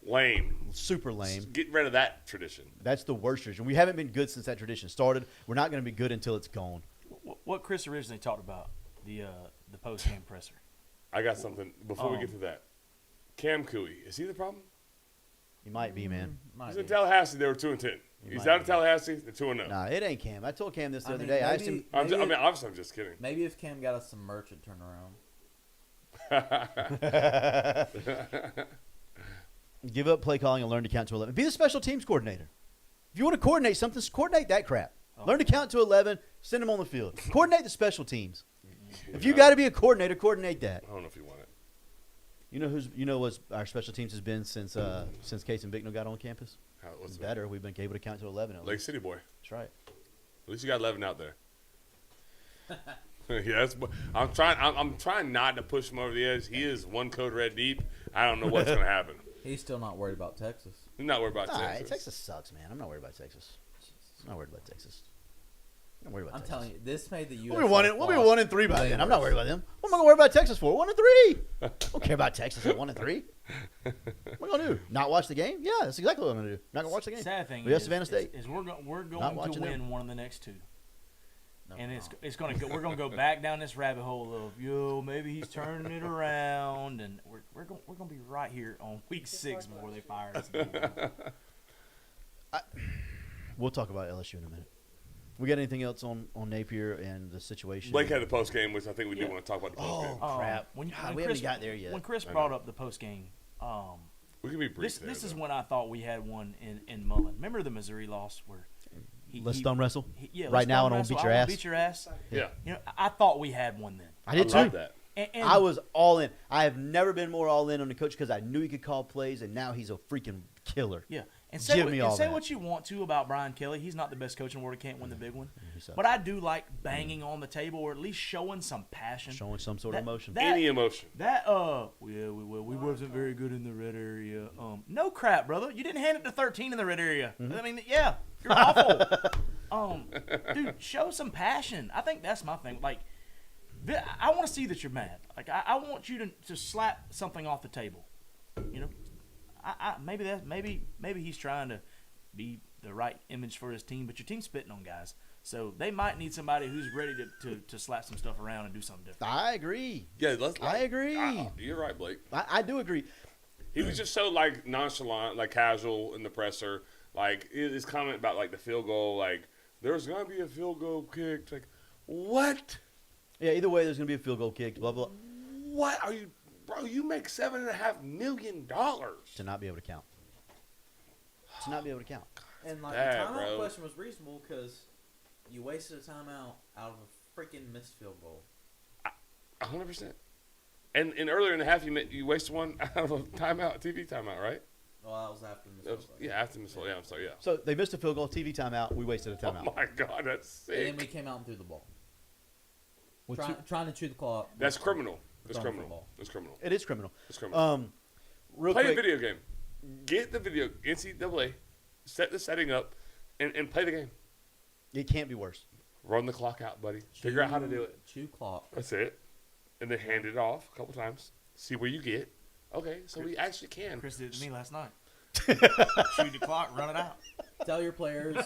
Lame. Super lame. Get rid of that tradition. That's the worst tradition. We haven't been good since that tradition started. We're not going to be good until it's gone. What Chris originally talked about, the post game presser. I got something before we Oh. get to that. Cam Cooey, is he the problem? He might be, man. Might He's in be. Tallahassee. They were 2-10. He's might out of be. Tallahassee. They're 2-0. Nah, it ain't Cam. I told Cam this the I other mean, day. I asked maybe- him. Obviously, I'm just kidding. Maybe if Cam got us some merch, it'd turn around. Give up play calling and learn to count to 11. Be the special teams coordinator. If you want to coordinate something, coordinate that crap. Learn to count to 11. Send them on the field. Coordinate the special teams. If you got to be a coordinator, coordinate that. I don't know if you want it. You know what our special teams has been since Case and Bicknell got on campus? What's Better. We've been able to count to 11. At Lake least. City boy. That's right. At least you got 11 out there. Yeah, I'm trying not to push him over the edge. He is one code red deep. I don't know what's going to happen. He's still not worried about Texas. I'm not worried about All right, Texas. Texas sucks, man. I'm not worried about Texas. I'm not worried about Texas. I'm not worried about I'm Texas. telling you, this made the U.S. We'll be 1-3 by way then. I'm not worse. worried about them. What am I gonna worry about Texas for? 1-3. I don't care about Texas at 1-3. What am I gonna do? Not watch the game? Yeah, that's exactly what I'm gonna do. Not gonna watch the game. Sad thing We have is, Savannah State. is we're Not going to watching win them. one of the next two, No, and no. it's going to go. We're going to go back down this rabbit hole of maybe he's turning it around, and we're going to be right here on week 6 before they fire us. We'll talk about LSU in a minute. We got anything else on Napier and the situation? Blake had the post game, which I think we do Yeah. want to talk about the post game. crap. When, God, when we Chris, haven't got there yet. When Chris I brought know. up the post game, We can be brief. this is when I thought we had one in Mullen. Remember the Missouri loss where Let's thumb wrestle. Yeah, Right let's now, thumb I don't wrestle. beat your I ass. wanna beat your ass. Yeah. You know, I thought we had one then. I did love too. that. And I was all in. I have never been more all in on the coach because I knew he could call plays, and now he's a freaking killer. Yeah, and Give say, me what, all say that. what you want to about Brian Kelly. He's not the best coach in the world. He can't win the big one. He sucks. But I do like banging on the table or at least showing some passion. Showing some sort of emotion. Any emotion. We wasn't very good in the red area. No crap, brother. You didn't hand it to 13 in the red area. Mm-hmm. I mean, yeah, you're awful. Dude, show some passion. I think that's my thing. Like, I want to see that you're mad. Like, I want you to slap something off the table. You know, maybe he's trying to be the right image for his team, but your team's spitting on guys, so they might need somebody who's ready to slap some stuff around and do something different. I agree. Yeah, I agree. You're right, Blake. I do agree. He was just so like nonchalant, like casual in the presser. Like his comment about like the field goal, like there's gonna be a field goal kicked. Like what? Yeah, either way, there's going to be a field goal kicked, blah, blah, What are you, bro? You make $7.5 million. to not be able to count. To not be able to count. And like bad, the timeout bro. question was reasonable because you wasted a timeout out of a freaking missed field goal. 100%. And earlier in the half, you wasted one out of a timeout, TV timeout, right? Well, that was after the missed That field was- goal. yeah, after Miss. Yeah, I'm sorry. Yeah. So they missed a field goal, TV timeout. We wasted a timeout. Oh my God, that's And then sick. we came out and threw the ball. Well, Trying to chew the clock. That's criminal. That's Throwing criminal. football. That's criminal. It is criminal. That's criminal. Real Play quick, a video game. Get the video NCAA. Set the setting up, and play the game. it can't be worse. Run the clock out, buddy. Figure out how to do it. Chew clock. That's it. And then hand it off a couple times. See where you get. Okay, so we actually can. Chris did it to me last night. Shoot the clock, run it out. Tell your players.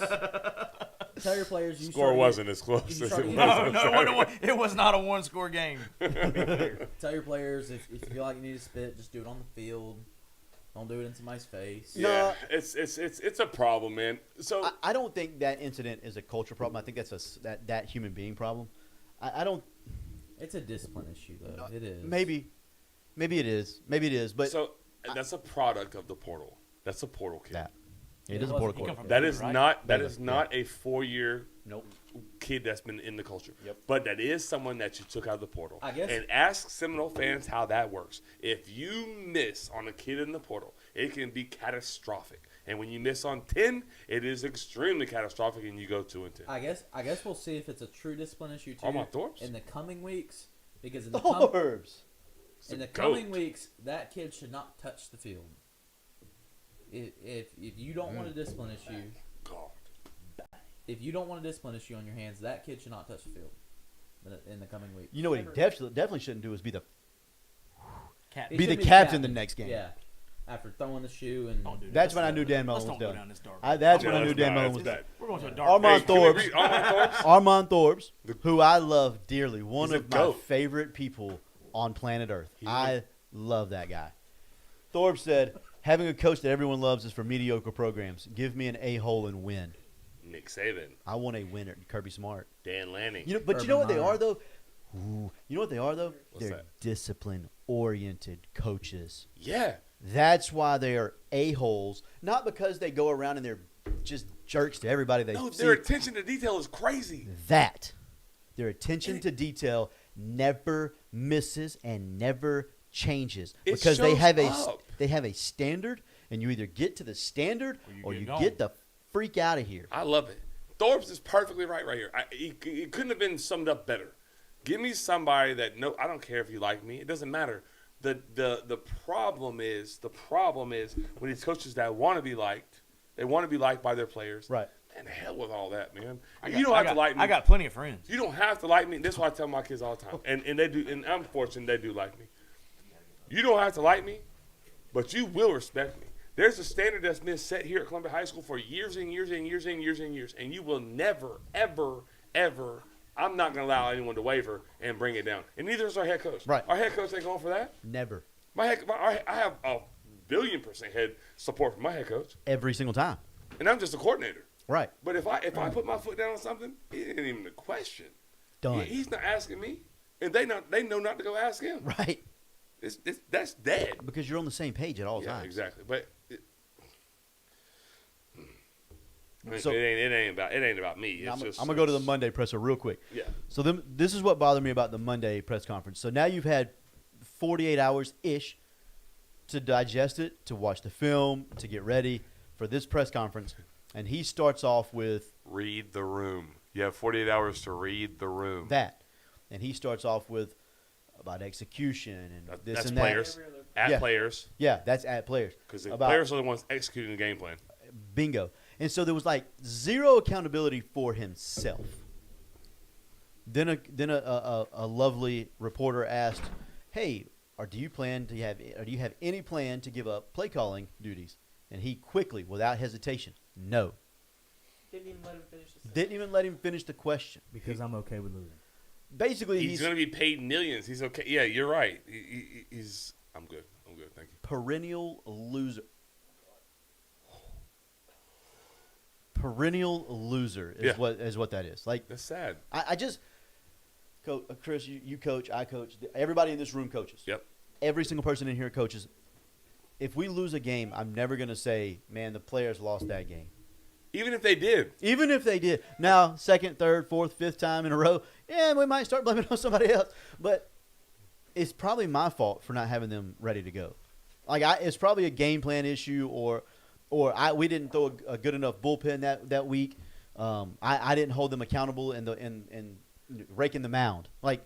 Tell your players you Score started- wasn't as close you as it started- was. No, on Saturday. it was not a one-score game. Tell your players if you feel like you need to spit, just do it on the field. Don't do it in somebody's face. No. Yeah, it's a problem, man. So I don't think that incident is a culture problem. I think that's that human being problem. I don't. It's a discipline issue, though. It is. Maybe it is. Maybe it is. But so that's a product of the portal. That's a portal kid. that it It is a wasn't- portal he come court. from- That is Right? not that Yeah. is not a 4-year Nope. kid that's been in the culture. Yep. But that is someone that you took out of the portal. I guess- And ask Seminole fans how that works. If you miss on a kid in the portal, it can be catastrophic. And when you miss on 10, it is extremely catastrophic, and you go 2-10. I guess we'll see if it's a true discipline issue too Armand Thorpe's? in the coming weeks. Because in the, Thorpes. It's in a the coming goat. weeks, that kid should not touch the field. If you don't want a discipline issue, God. if you don't want a discipline issue on your hands, that kid should not touch the field in the coming weeks. You know what he definitely shouldn't do is be the Cat. He be the should captain the next game. Yeah, after throwing the shoe and Don't do that. That's when I knew Dan Let's Mullen was don't go done. down this dark. That's Yeah, when I knew that's Dan bad, Mullen was that's done. bad. We're going to a dark. Armand Can we Thorpes. read Armand Thorpes? Armand Thorpes, who I love dearly, one He's a of my goat. favorite people on planet Earth. He's I love that guy. Thorpes said, "Having a coach that everyone loves is for mediocre programs. Give me an a-hole and win. Nick Saban, I want a winner." Kirby Smart. Dan Lanning. You know, but you know what they are though? Ooh, you know what they are though? What's They're that? discipline-oriented coaches. Yeah. That's why they are a-holes, not because they go around and they're just jerks to everybody they No, see. their attention to detail is crazy. That their attention to detail never misses and never changes It because they shows have a standard, and you either get to the standard or get you gone. get the freak out of here. I love it. Thorpes is perfectly right here. It couldn't have been summed up better. Give me somebody that I don't care if you like me. It doesn't matter. The problem is when these coaches that want to be liked, they want to be liked by their players. Right. And hell with all that, man. I You don't have to like me. I got plenty of friends. You don't have to like me. That's why I tell my kids all the time. And they do. And I'm fortunate they do like me. You don't have to like me, but you will respect me. There's a standard that's been set here at Columbia High School for years and years and years and years and years. And you will never, ever, ever, I'm not going to allow anyone to waver and bring it down. And neither is our head coach. Right. Our head coach ain't going for that. Never. I have a billion% head support from my head coach. Every single time. And I'm just a coordinator. Right. But if I put my foot down on something, it ain't even a question. Done. He's not asking me. And they know not to go ask him. Right. That's dead. Because you're on the same page at all Yeah, times. exactly. But I mean, So- it ain't about me. I'm It's gonna go to the Monday presser real quick. Yeah. So this is what bothered me about the Monday press conference. So now you've had 48 hours ish to digest it, to watch the film, to get ready for this press conference, and he starts off with Read the room. You have 48 hours to read the room. that, and he starts off with about execution and this That's and players. At Yeah. players. that. Yeah, that's at players. Because the About- players are the ones executing the game plan. Bingo. And so there was like zero accountability for himself. Then a lovely reporter asked, "Hey, do you have any plan to give up play calling duties?" And he quickly, without hesitation, no. Didn't even let him finish the sentence. Didn't even let him finish the question. Because I'm okay with losing. Basically, He's he's going to be paid millions. He's okay. Yeah, you're right. He's. I'm good. Thank you. perennial loser. Perennial loser is Yeah. what that is. Like That's sad. I just, Chris, you coach, I coach. Everybody in this room coaches. Yep. Every single person in here coaches. If we lose a game, I'm never going to say, man, the players lost that game. Even if they did. Even if they did. Now, second, third, fourth, fifth time in a row, yeah, we might start blaming it on somebody else. But it's probably my fault for not having them ready to go. Like, it's probably a game plan issue or we didn't throw a good enough bullpen that week. I didn't hold them accountable in raking the mound. Like,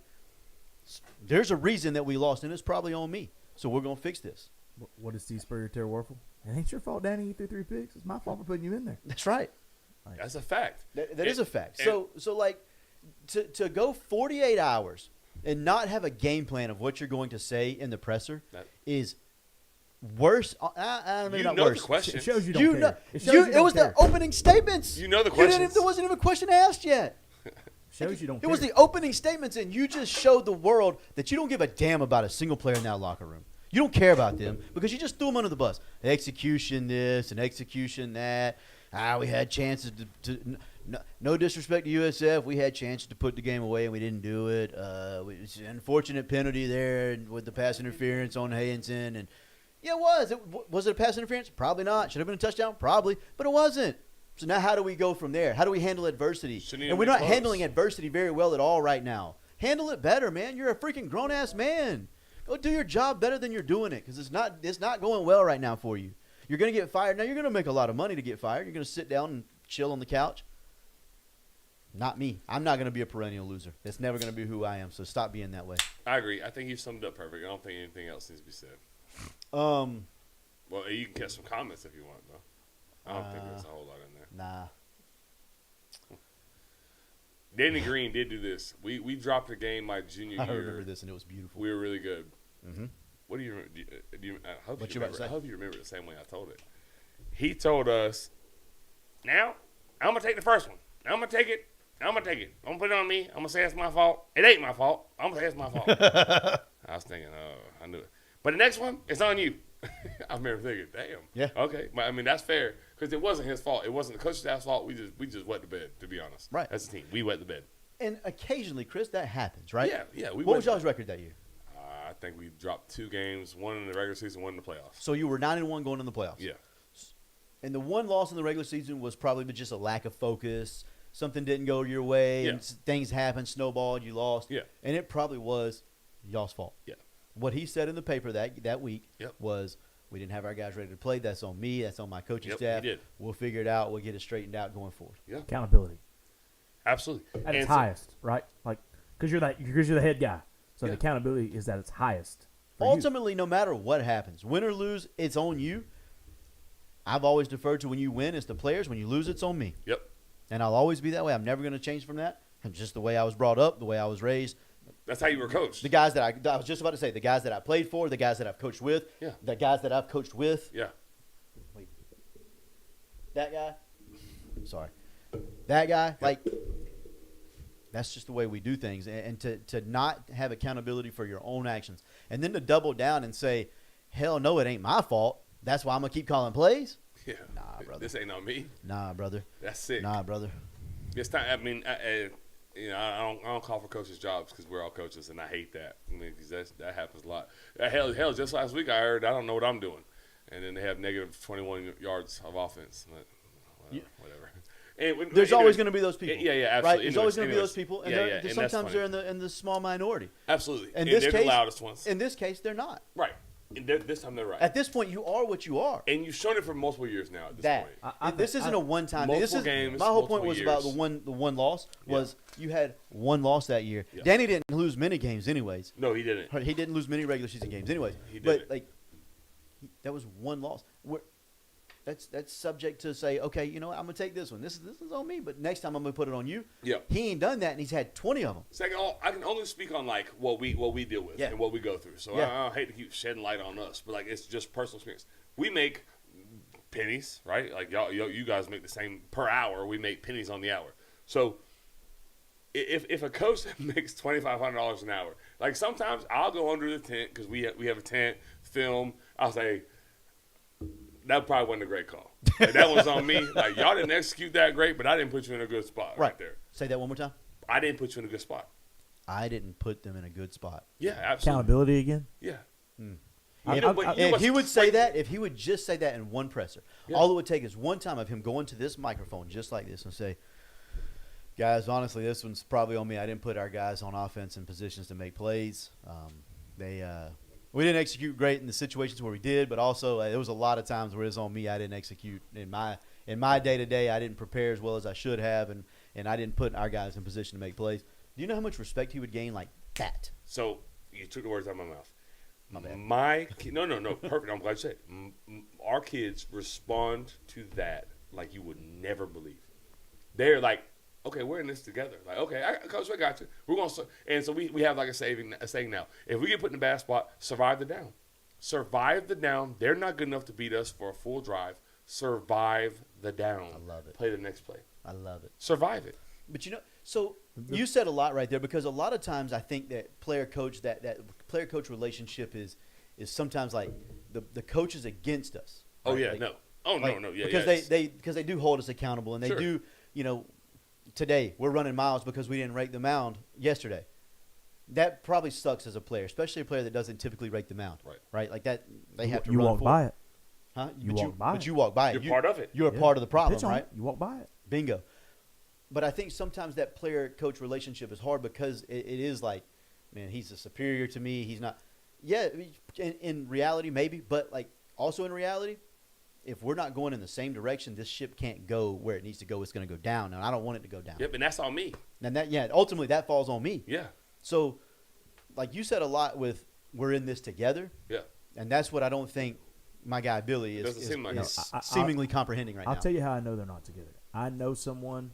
there's a reason that we lost, and it's probably on me. So we're going to fix this. What did Steve Spurrier tell Warfel? It ain't your fault, Danny. You threw 3 picks. It's my fault for putting you in there. That's right. That's a fact. That is a fact. and- So like to go 48 hours and not have a game plan of what you're going to say in the presser That- is worse. I mean, You not know worse. the question. It shows you don't You care. know, It shows you it don't was care. the opening statements. You know the You didn't even- questions. there wasn't even a question asked yet. Shows you don't It care. was the opening statements, and you just showed the world that you don't give a damn about a single player in that locker room. You don't care about them because you just threw them under the bus. Execution this and execution that. We had chances no disrespect to USF. We had chances to put the game away, and we didn't do it. It's an unfortunate penalty there with the pass interference on Hayenson. And yeah, it was. Was it a pass interference? Probably not. Should have been a touchdown? Probably. But it wasn't. So now how do we go from there? How do we handle adversity? Shouldn't even And we're be not close. handling adversity very well at all right now. Handle it better, man. You're a freaking grown-ass man. Go do your job better than you're doing it because it's not going well right now for you. You're going to get fired. Now, you're going to make a lot of money to get fired. You're going to sit down and chill on the couch. Not me. I'm not going to be a perennial loser. That's never going to be who I am, so stop being that way. I agree. I think you summed it up perfect. I don't think anything else needs to be said. Um, Well, you can catch some comments if you want, though. I don't think there's a whole lot in there. nah. Danny Green did do this. We dropped a game my junior I year. remember this, and it was beautiful. We were really good. Mhm. What do you remember? I hope What you you about to remember. say? I hope you remember it the same way I told it. He told us, now, I'm going to take the first one. I'm going to take it. I'm going to take it. I'm going to put it on me. I'm going to say it's my fault. It ain't my fault. I'm going to say it's my fault. I was thinking, oh, I knew it. But the next one, it's on you. I remember thinking, damn. Yeah. Okay. But, I mean, that's fair because it wasn't his fault. It wasn't the coaching staff's fault. We just wet the bed, to be honest. Right. As a team. We wet the bed. And occasionally, Chris, that happens, right? Yeah. What was y'all's record that year? I think we dropped 2 games, one in the regular season, one in the playoffs. So you were 9-1 going in the playoffs. Yeah. And the one loss in the regular season was probably just a lack of focus. Something didn't go your way, and Yeah. things happened, snowballed, you lost. Yeah. And it probably was y'all's fault. Yeah. What he said in the paper that week Yep. was, we didn't have our guys ready to play. That's on me. That's on my coaching Yep, staff. he did. We'll figure it out. We'll get it straightened out going forward. Yeah. Accountability Absolutely. at its And so- highest, right? Like, because you're the head guy. So Yeah. the accountability is at its highest. for you. Ultimately, no matter what happens, win or lose, it's on you. I've always deferred to when you win, it's the players. When you lose, it's on me. Yep. And I'll always be that way. I'm never going to change from that. It's just the way I was brought up, the way I was raised. That's how you were coached. The guys that I was just about to say, the guys that I played for, the guys that I've coached with, Yeah. the guys that I've coached with. Yeah. That guy. Sorry. That guy. Like, that's just the way we do things. And to not have accountability for your own actions. And then to double down and say, hell no, it ain't my fault. That's why I'm going to keep calling plays. Yeah. Nah, brother. This ain't on me. Nah, brother. That's sick. Nah, brother. It's time. I mean, I don't call for coaches' jobs because we're all coaches, and I hate that. I mean, 'cause that happens a lot. Hell, just last week I heard I don't know what I'm doing, and then they have negative 21 yards of offense. But whatever. And There's always going to be those people. Yeah, yeah, Right? absolutely. There's always going to be Anyways, those people, and yeah, they're, yeah, and that's sometimes funny. they're in the small minority. Absolutely. In And this they're case, the loudest ones. In this case, they're not. Right. And this time they're right. At this point, you are what you are. And you've shown it for multiple years now at this That point. this isn't a one-time thing. This multiple is games, my whole point multiple was about years. the one loss was you had one loss that year. Yeah. Danny didn't lose many games anyways. No, he didn't. He didn't lose many regular season games anyways. He But didn't. like that was one loss. That's subject to say, okay, you know what, I'm gonna take this one. This is on me, but next time I'm gonna put it on you. Yeah. He ain't done that, and he's had 20 of them. Second, I can only speak on like what we deal with Yeah. and what we go through. So Yeah. I hate to keep shedding light on us, but like it's just personal experience. We make pennies, right? Like you guys make the same per hour. We make pennies on the hour. So if a coach makes $2,500 an hour, like sometimes I'll go under the tent because we have a tent film. I'll say that probably wasn't a great call. Like, that was on me. Like y'all didn't execute that great, but I didn't put you in a good spot right there. Say that one more time. I didn't put you in a good spot. I didn't put them in a good spot. Yeah, absolutely. Accountability again. Yeah. I- You know, I- but I- you know If what's he would say crazy? that, if he would just say that in one presser, Yeah. all it would take is one time of him going to this microphone just like this and say, guys, honestly, this one's probably on me. I didn't put our guys on offense in positions to make plays. We didn't execute great in the situations where we did, but also there was a lot of times where it was on me. I didn't execute in my day-to-day. I didn't prepare as well as I should have, and I didn't put our guys in position to make plays. Do you know how much respect he would gain like that? So you took the words out of my mouth. My bad. No, perfect. I'm glad you said it. Our kids respond to that like you would never believe. They're like, okay, we're in this together. Like, okay, Coach, I got you. We're going to, and so we have like a saying now. If we get put in a bad spot, survive the down. Survive the down. They're not good enough to beat us for a full drive. Survive the down. I love it. Play the next play. I love it. Survive it. But so you said a lot right there because a lot of times I think that player coach player coach relationship is sometimes like the coach is against us. Oh right? yeah, Like- no. Oh like, no, yeah. because yeah, they do hold us accountable and they Sure. do, today we're running miles because we didn't rake the mound yesterday. That probably sucks as a player, especially a player that doesn't typically rake the mound. Right. Like that they have to You run walk for by it. Huh? You walk by but it. you walk by it. You're part of it. You're a Yeah. part of the problem, Pitch on right? it, you walk by it. Bingo. But I think sometimes that player-coach relationship is hard because it is like, man, he's a superior to me. He's not. Yeah, in reality, maybe. But, like, also in reality, if we're not going in the same direction, this ship can't go where it needs to go. It's going to go down. And I don't want it to go down. Yep, and that's on me. And ultimately, that falls on me. Yeah. So, like you said a lot with we're in this together. Yeah. And that's what I don't think my guy Billy Doesn't seem like is it. No, seemingly comprehending right I'll now. tell you how I know they're not together. I know someone,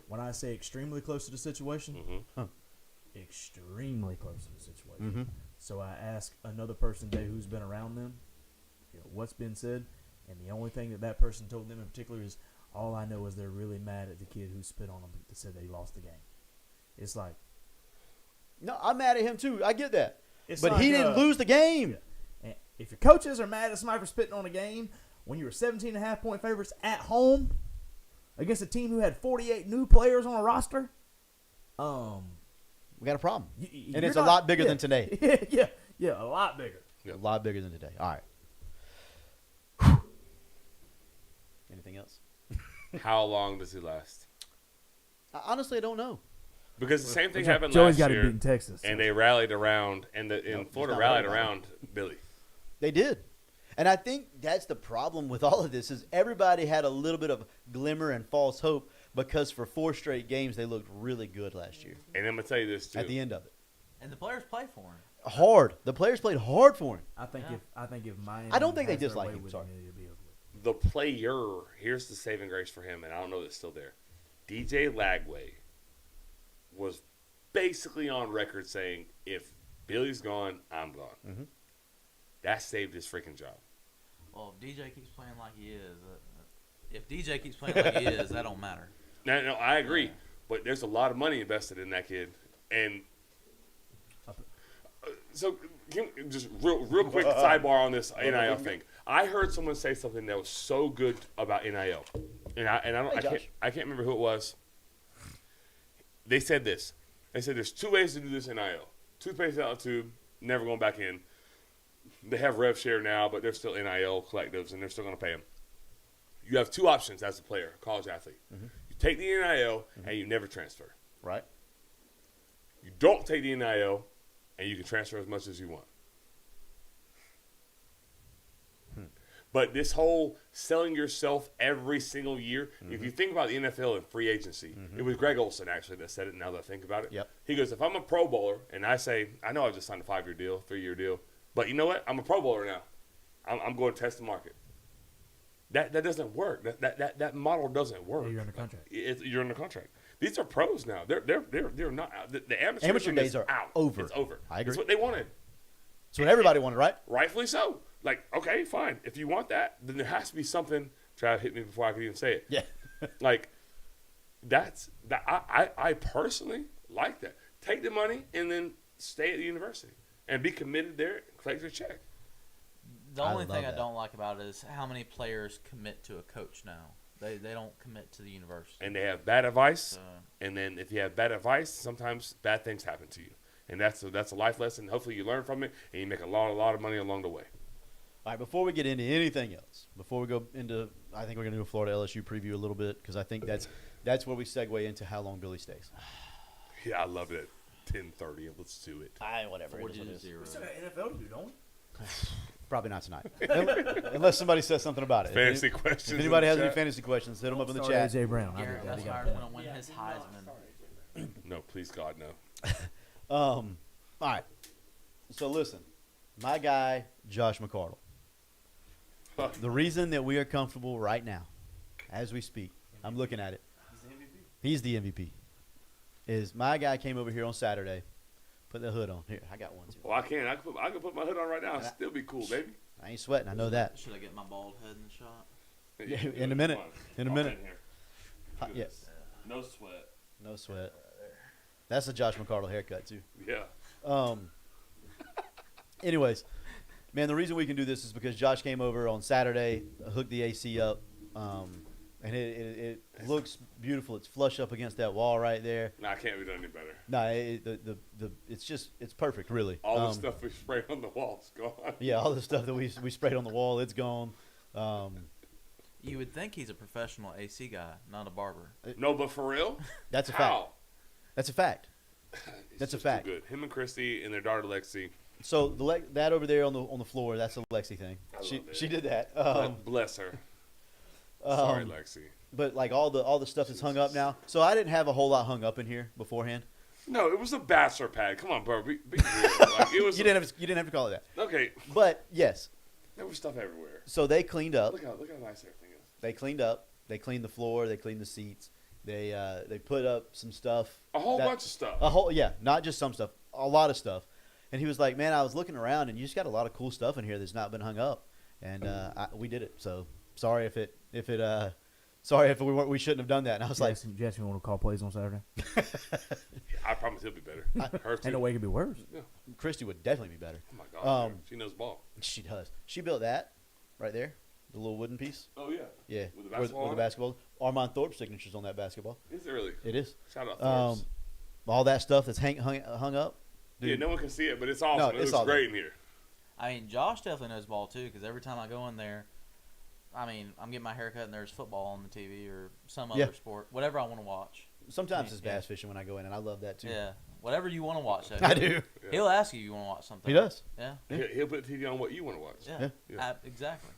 when I say extremely close to the situation, Mm-hmm. extremely close to the situation. Mhm. So I ask another person today who's been around them, what's been said, and the only thing that person told them in particular is, all I know is they're really mad at the kid who spit on them that said they lost the game. It's like, No, I'm mad at him too. I get that. it's But like, he didn't lose the game. And if your coaches are mad at somebody for spitting on a game when you were 17.5-point favorites at home against a team who had 48 new players on a roster, We got a problem. And you're it's a lot bigger than today. yeah, a lot bigger. Yep. A lot bigger than today. All right. Anything else? How long does he last? Honestly, I don't know. Because the same thing happened Joey's last got to year, beat in Texas. and they rallied around, and Nope, Florida he's not rallied worried about around Billy. They did. And I think that's the problem with all of this is everybody had a little bit of glimmer and false hope because for 4 straight games they looked really good last year And I'm gonna tell you this too. at the end of it. And the players play for him. Hard. The players played hard for him. I think if Miami I don't think they has their dislike way him, with sorry. it'll be over with. The player, here's the saving grace for him, and I don't know if it's still there. DJ Lagway was basically on record saying, if Billy's gone, I'm gone. Mhm. That saved his freaking job. Well, if DJ keeps playing like he is, that don't matter. No, I agree. Yeah. But there's a lot of money invested in that kid. And so, just real quick sidebar on this NIL thing. I heard someone say something that was so good about NIL, and I can't remember who it was. They said this. They said there's 2 ways to do this NIL. Toothpaste out the tube, never going back in. They have rev share now, but they're still NIL collectives, and they're still going to pay them. You have two options as a player, college athlete. Mm-hmm. You take the NIL and you never transfer. Right. You don't take the NIL and you can transfer as much as you want. But this whole selling yourself every single year, if you think about the NFL and free agency, it was Greg Olson actually that said it now that I think about it. Yep. He goes, if I'm a Pro Bowler and I say, I know I just signed a 5-year deal, 3-year deal, but you know what? I'm a Pro Bowler now. I'm going to test the market. That doesn't work. That model doesn't work. Yeah, you're under contract. You're under contract. These are pros now. They're not out. The Amateur days are out. over. It's over. I agree. That's what they wanted. That's what everybody wanted, right? Rightfully so. Like, okay, fine. If you want that, then there has to be something. Trav hit me before I could even say it. Yeah. Like, I personally like that. Take the money and then stay at the university and be committed there and collect your check. The I only love thing I that. don't like about it is how many players commit to a coach now. They don't commit to the university. And they have bad advice. So, And then if you have bad advice, sometimes bad things happen to you. And that's a life lesson. Hopefully you learn from it and you make a lot of money along the way. All right, before we get into anything else, before we go into, I think we're going to do a Florida LSU preview a little bit because I think that's where we segue into how long Billy stays. Yeah, I love it. 10:30. Let's do it. Whatever. it is what it is. 4-0. We still got NFL to do, don't we? Probably not tonight, unless somebody says something about it. Fantasy questions. If anybody in has the any chat? fantasy questions, hit them up in the Start chat. AJ Brown. I Garrett got that. Westmeier's going to win his Heisman. No, please God, no. All right. So listen, my guy Josh McCardle. The reason that we are comfortable right now, as we speak, I'm looking at it. He's the MVP. Is my guy came over here on Saturday, put the hood on. Here, I got one too. Well, I can. I can put my hood on right now and still be cool, baby. I ain't sweating. I know that. Should I get my bald head in the shot? Yeah, in a minute. In a minute. Yeah, No sweat. no sweat. That's a Josh McCardle haircut too. Yeah. Anyways, man, the reason we can do this is because Josh came over on Saturday, hooked the AC up, and it looks beautiful. It's flush up against that wall right there. Nah, I can't be done any better. No, it's perfect, really. All the stuff we sprayed on the wall's gone. Yeah, all the stuff that we sprayed on the wall, it's gone. You would think he's a professional AC guy, not a barber. No, but for real? That's a fact. How? That's a fact. It's That's a just fact. Too good. Him and Christy and their daughter Lexi. So that over there on the floor, that's a Lexi thing. I She love it. she did that. Bless her. Sorry, Um, Lexi. But like all the stuff that's hung up now. So I didn't have a whole lot hung up in here beforehand. No, it was a bachelor pad. Come on, bro. Be real. Like, it was. You didn't have to call it that. Okay. But yes, There was stuff everywhere. so they cleaned up. Look how nice everything is. They cleaned up. They cleaned the floor. They cleaned the seats. They put up some stuff. A whole that- bunch of stuff. Not just some stuff, a lot of stuff. And he was like, "Man, I was looking around, and you just got a lot of cool stuff in here that's not been hung up." And we did it. So sorry if we shouldn't have done that. And I was like, Jackson, want to call plays on Saturday? I promise he'll be better. Her too. Ain't no way it could be worse. Christy would definitely be better. Oh my God. Um, dude. She knows ball. She does. She built that right there, the little wooden piece. Oh yeah. Yeah, With the basketball with on the it? basketball. Armand Thorpe's signature's on that basketball. Is it really? It is. Shout out Um, Thorpe's. all that stuff that's hung up. Yeah, Dude, no one can see it, but it's awesome. No, it it's looks all great in here. I mean, Josh definitely knows ball too, because every time I go in there, I mean, I'm getting my haircut and there's football on the TV or some Yeah. other sport, whatever I want to watch. sometimes it's Yeah. bass fishing when I go in, and I love that too. Yeah, whatever you want to watch. though. I do. He'll ask you if you want to watch something. He does. Yeah. He'll put the TV on what you want to watch. Yeah. Yeah. Exactly.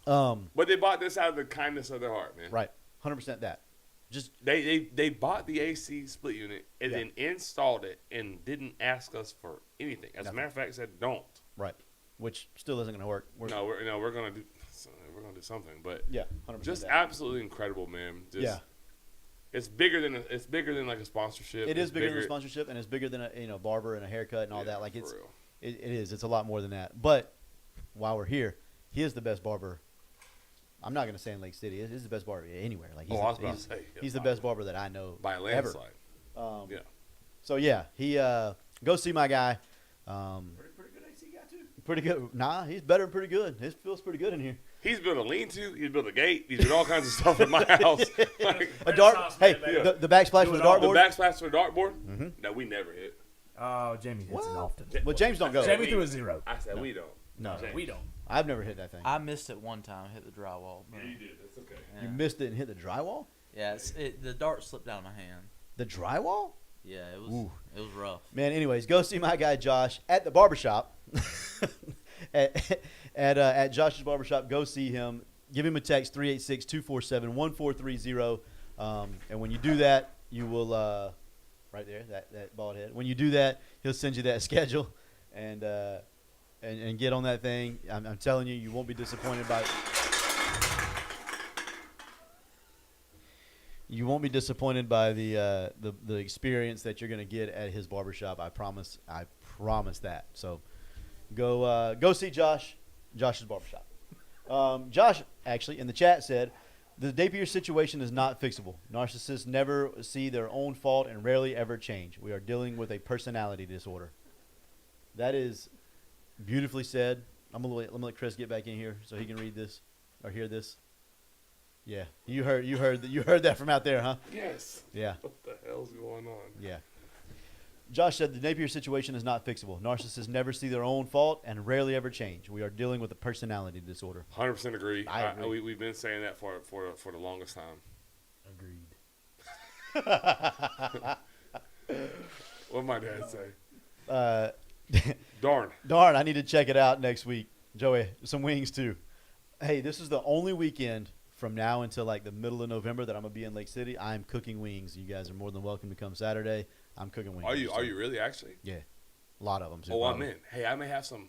But they bought this out of the kindness of their heart, man. Right. 100% that. Just They bought the AC split unit and Yeah. then installed it and didn't ask us for anything. As a matter of fact, said don't. right, which still isn't going to work. We're gonna do something, but Yeah, 100%. just that. absolutely incredible, man. Just, Yeah. it's bigger than like a sponsorship. It is It's bigger than a sponsorship, and it's bigger than a barber and a haircut and all Yeah, that. Like for it's real. it is. It's a lot more than that. But while we're here, he is the best barber. I'm not going to say in Lake City. He's the best barber anywhere. Like he's, Oh, I was about he's, to say, yeah, he's the by- best barber that I know by a ever. landslide. Um, Yeah. So yeah, he go see my guy. Pretty good AC guy too. Pretty good. Nah, he's better than pretty good. It feels pretty good in here. He's built a lean-to. He's built a gate. He's did all kinds of stuff in my house. Like, A dart. Renaissance Hey, man, baby. the backsplash for the the dartboard. backsplash for the dartboard. No, we never hit. Oh, Jamie hits it often. Well, James don't go. Jamie threw a 0. I said we don't. No, We don't. I've never hit that thing. I missed it one time. Hit the drywall. But, Yeah, you did. That's okay. yeah. You missed it and hit the drywall? Yeah, the dart slipped out of my hand. The drywall? Yeah, it was. Ooh. It was rough. Man, anyways, go see my guy Josh at the barbershop. at Josh's barbershop. Go see him. Give him a text, 386-247-1430. And when you do that, you will, right there, that bald head. When you do that, he'll send you that schedule and get on that thing. I'm telling you, you won't be disappointed by it. You won't be disappointed by the experience that you're going to get at his barbershop. I promise that. So go see Josh's barbershop. Josh actually in the chat said the Napier situation is not fixable. Narcissists never see their own fault and rarely ever change. We are dealing with a personality disorder. That is beautifully said. I'm gonna let Chris get back in here so he can read this or hear this. Yeah, you heard that from out there, huh? Yes. Yeah. What the hell's going on? Yeah. Josh said the Napier situation is not fixable. Narcissists never see their own fault and rarely ever change. We are dealing with a personality disorder. 100% agree. I agree. We've been saying that for the longest time. Agreed. What my dad say? Darn, I need to check it out next week. Joey, some wings too. Hey, this is the only weekend from now until like the middle of November that I'm gonna be in Lake City. I'm cooking wings. You guys are more than welcome to come Saturday. I'm cooking wings. Are you really actually? Yeah, a lot of them. Oh, I'm in. Hey, I may have some.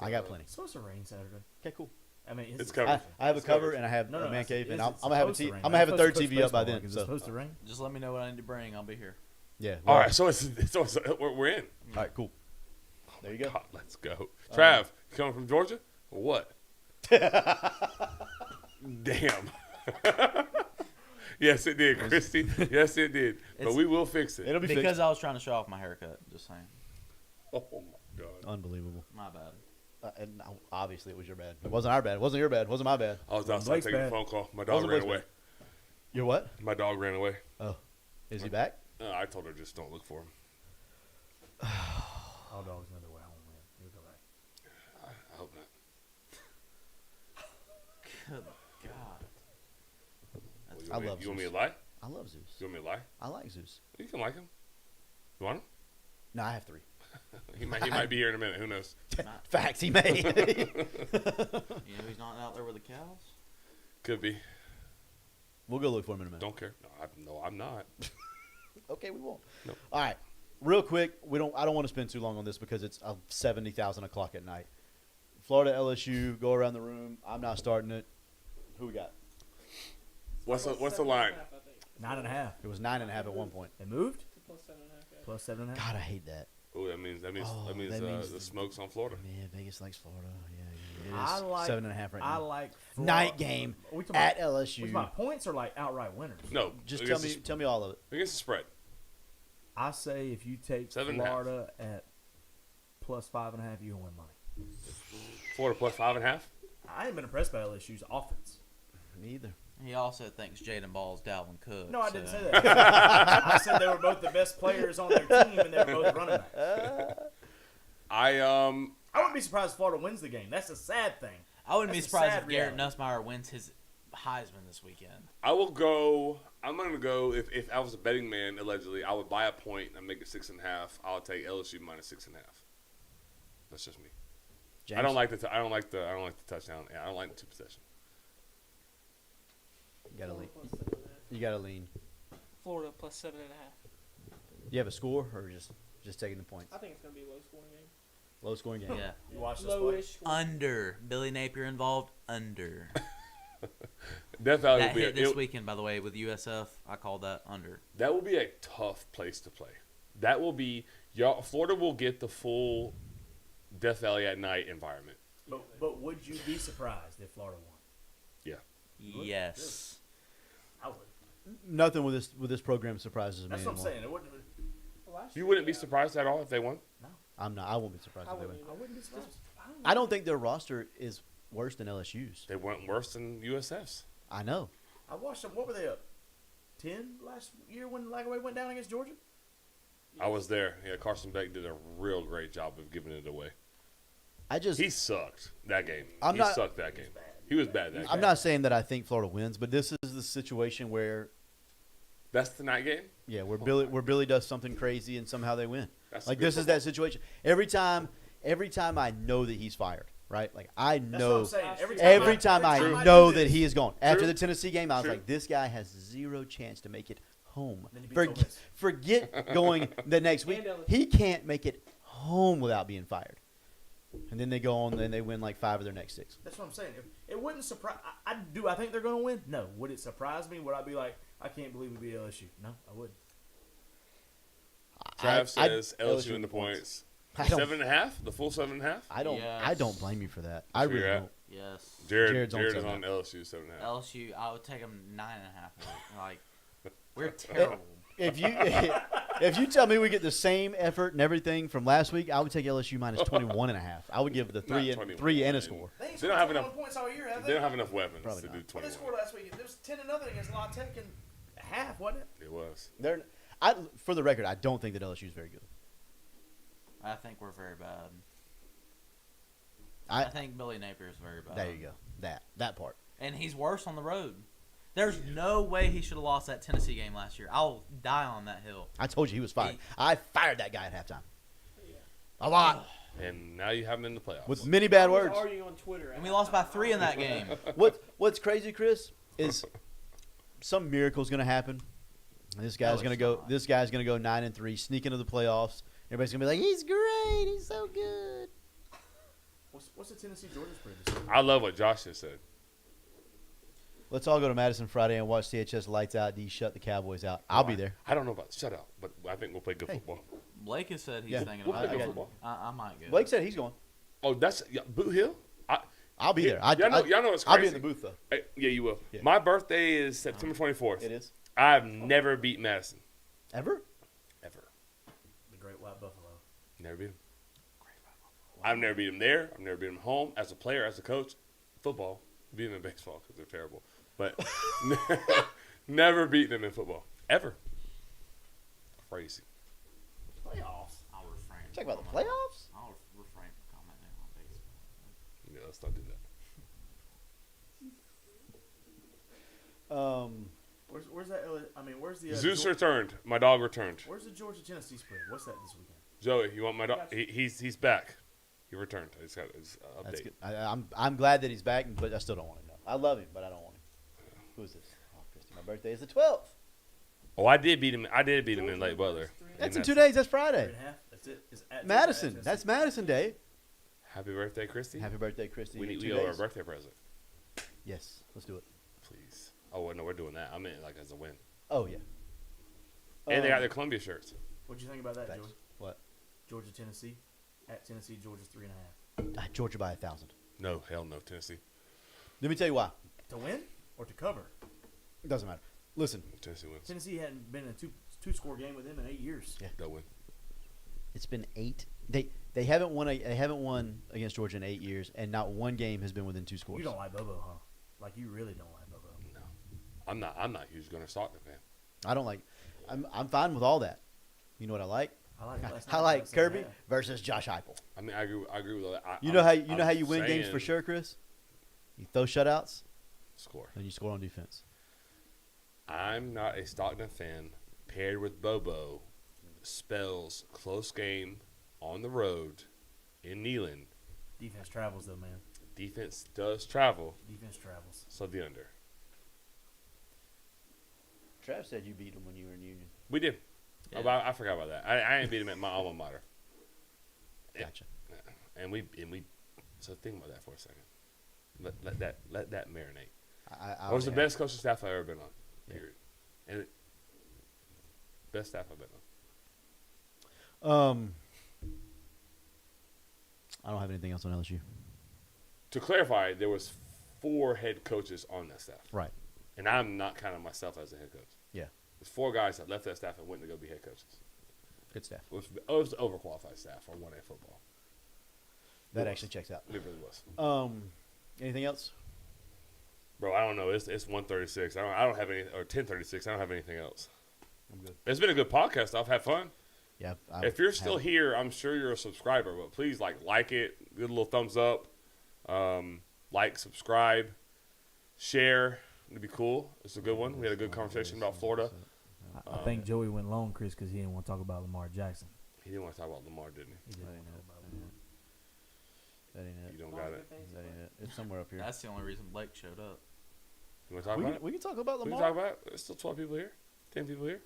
I got plenty. It's supposed to rain Saturday. Okay, cool. I mean, It's covered. I have a It's cover covered. and I have No, a man cave, and it's I'm gonna have a supposed to rain. I'm gonna have a I'm third supposed to TV up by baseball, then. like, is it So supposed to rain? Just let me know what I need to bring. I'll be here. yeah. All well, right, so we're in. All right, cool. There you go. God, let's go. Trav, you coming from Georgia or what? Damn. Yes, it did, Christy. Yes, it did. But It's- we will fix it. It'll be Because fixed. I was trying to show off my haircut. Just saying. Oh my God. Unbelievable. My bad. And obviously it was your bad. It wasn't our bad. It wasn't your bad. It wasn't my bad. I was outside Blake's taking a bad. phone call. My dog Wasn't ran Blake's away. bad. Your what? My dog ran away. Oh, is he back? I told her just don't look for him. All dogs know their way home, man. You'll go back. I hope not. Good God. Well, I love You want me Zeus. to lie? I love Zeus. You want me to lie? I like Zeus. You can like him. You want him? No, I have 3. He might be here in a minute. Who knows? Facts, he may. You know he's not out there with the cows. Could be. We'll go look for him in a minute. Don't care. No, I'm not. Okay, we won't. Nope. All right, real quick. I don't want to spend too long on this because it's 70,000 o'clock at night. Florida LSU. Go around the room. I'm not starting it. Who we got? What's the line? 7.5, I think. 9.5. It was 9.5 at one point. They moved? To plus 7.5. Yeah. Plus 7.5. God, I hate that. Oh, that means Oh, that means the smokes on Florida. Man, Vegas likes Florida. Yeah, I it is like 7.5 right I now. like Night game Are we talking at about, LSU. which my points are like outright winners. No, Just against tell me all of it. against the spread. I say if you take 7.5. Florida at plus 5.5, you gonna win money. Florida plus 5.5. I ain't been impressed by LSU's offense. Me either. He also thinks Jaden Ball's Dalvin Cook. No, I didn't so- say that. I said they were both the best players on their team, and they were both running backs. I I wouldn't be surprised if Florida wins the game. That's a sad thing. I wouldn't be That's a surprised sad if Garrett reality. Nussmeier wins his Heisman this weekend. I will go. I'm gonna go. If I was a betting man, allegedly, I would buy a point and make it 6.5. I'll take LSU minus 6.5. That's just me. James? I don't like the touchdown. Yeah, I don't like the 2 possession. You gotta lean. Florida plus 7.5. You gotta lean. Florida plus 7.5. You have a score or just taking the points? I think it's gonna be a low scoring game. Low scoring game. Yeah. You watch this play. Lowish. scoring. Under. Billy Napier involved. Under. Death Valley That will be hit this weekend, by the way, with USF. I called that under. that will be a tough place to play. That will be y'all. Florida will get the full Death Valley at night environment. But would you be surprised if Florida won? Yes. I would. Nothing with this program surprises me That's what I'm anymore. saying. It wouldn't. Last You year, wouldn't be yeah. surprised at all if they won. I'm not. I won't be surprised I if they win. wouldn't I either. wouldn't be surprised. I don't think their roster is worse than LSU's. They went worse than USF's. I know. I watched them. What were they up? 10 last year when Lagaway went down against Georgia. I was there. Yeah, Carson Beck did a real great job of giving it away. He sucked that game. I'm he not- sucked that game. He was bad that game. I'm not saying that I think Florida wins, but this is the situation where That's the night game. where Billy does something crazy and somehow they win. That's Like good this is that situation. Every time I know that he's fired, right? Like I That's what know I'm saying. every time I do know this, that he is gone. After True. the Tennessee game, I was True. like, this guy has zero chance to make it home. Then he beats Ole Miss. Forget going the next week. And LSU. He can't make it home without being fired. And then they go on and they win like 5 of their next 6. That's what I'm saying. It wouldn't surprise. I think they're going to win? No. Would it surprise me? Would I be like, I can't believe we beat LSU? No, I wouldn't. Trav says LSU in the points. I don't, 7.5. The full 7.5. I don't. Yes. I don't blame you for that. I That's where really you're don't. Yes. Jared's Jared on is 7.5. on LSU 7.5. LSU, I would take them 9.5. Like, we're terrible. If you tell me we get the same effort and everything from last week, I would take LSU minus 21.5. I would give the Not 3 21. and a score. They ain't They don't have 21 enough- points all year, have They don't have enough weapons Probably to not. do What 21. they scored last week? It was 10-0 against La Tech and half, wasn't it? It was. For the record, I don't think that LSU is very good. I think we're very bad. I I think Billy Napier is very bad. there you go. That part. And he's worse on the road. There's no way he should have lost that Tennessee game last year. I'll die on that hill. I told you he was fired. He- I fired that guy at halftime. A lot And now you have him in the playoffs. with many bad I was words. arguing on Twitter. And we lost by 3 in that game. What's crazy, Chris, is some miracle's going to happen. And this guy's No, going to it's go. not. This guy's going to go 9-3, sneak into the playoffs. Everybody's going to be like, he's great. He's so good. What's the Tennessee Georgia spread this week? I love what Josh just said. Let's all go to Madison Friday and watch CHS Lights Out. D shut the Cowboys out. I'll be there. I don't know about shutout, but I think we'll play good Hey. football. Blake has said he's Yeah. thinking We'll about play it. good football. I might go. Blake said he's going. Oh, that's Boot Hill. I'll be there. Y'all know it's I'll be crazy. in the booth though. Yeah, you will. Yeah. My birthday is September 24th. It is. I've never beat Madison. Ever? Ever. The Great White Buffalo. Never beat him. I've never beat him there. I've never beat him home. As a player, as a coach, football. Beat him in baseball because they're terrible. But never beaten him in football. Ever. Crazy. Playoffs. I'll refrain. Talk about the from commenting. playoffs? I'll refrain from commenting on baseball. Yeah, let's not do that. Where's that? Where's the Zeus returned. My dog returned. Where's the Georgia Tennessee spread? What's that this weekend? Joey, you want my dog? He's back. He returned. I just got his That's update. good. I'm glad that he's back, but I still don't want to know. I love him, but I don't want him. Who's this? Oh, Christy, my birthday is the 12th. Oh, I did beat him. I did beat him in Lake Butler. That's in And 2 days. That's 3.5. Friday. That's it. It's at Madison. Tennessee. That's Madison Day. Happy birthday, Christy. Happy birthday, Christy. We in need 2 we owe her a days. birthday present, Yes, let's do it. please. Oh, well, no, we're doing that. I meant like as a win. Oh yeah. And they got Um, their Columbia shirts. What'd you think about that, Thanks. Joey? What? Georgia Tennessee. At Tennessee, Georgia's 3.5. Georgia by 1,000. No, hell no, Tennessee. Let me tell you why. To win or to cover? It doesn't matter. Listen, Tennessee wins. Tennessee hadn't been in a two-score game with them in 8 years. Yeah. They'll win. it's been 8. They haven't won against Georgia in 8 years, and not one game has been within 2 scores. You don't like Bobo, huh? Like you really don't like Bobo. No, I'm not. I'm not a huge Gunnar Stockton fan. I don't like. I'm fine with all that. You know what I like? I like. last I night, like last Kirby half. versus Josh Heupel. I mean, I agree with all that. You know how you win games for sure, Chris. You throw shutouts Score. and you score on defense. I'm not a Stockton fan. Paired with Bobo, spells close game on the road in Neyland. Defense travels though, man. Defense does travel, Defense travels. so the under. Trav said you beat him when you were in Union. We did. Yeah. Oh, but I forgot about that. I ain't beat him at my alma mater. Yeah. Gotcha. And we. So think about that for a second. Let that marinate. I What was the have- best coaching staff I've ever been on? Yeah. Period. And best staff I've been on. I don't have anything else on LSU. To clarify, there was 4 head coaches on that staff, Right. and I'm not counting myself as a head coach. Yeah. There's 4 guys that left that staff and went to go be head coaches. Good staff. It was overqualified staff for 1A football. That It actually checks out. It really was. Anything else? Bro, I don't know. It's 1:36. I don't have any, or 10:36. I don't have anything else. I'm good. It's been a good podcast. I've had fun. Yeah. If you're still here, I'm sure you're a subscriber, but please like it, give a little thumbs up, like, subscribe, share. It'd be cool. It's a good one. We had a good conversation about Florida. I think Joey went long, Chris, because he didn't want to talk about Lamar Jackson. He didn't want to talk about Lamar, didn't he? He didn't That want to ain't talk about it. Lamar. That ain't You it. don't got it. That ain't it. It's somewhere up here. That's the only reason Blake showed up. You want to talk We about can, it? we can talk about We can Lamar. talk about it. There's still 12 people here. 10 people here.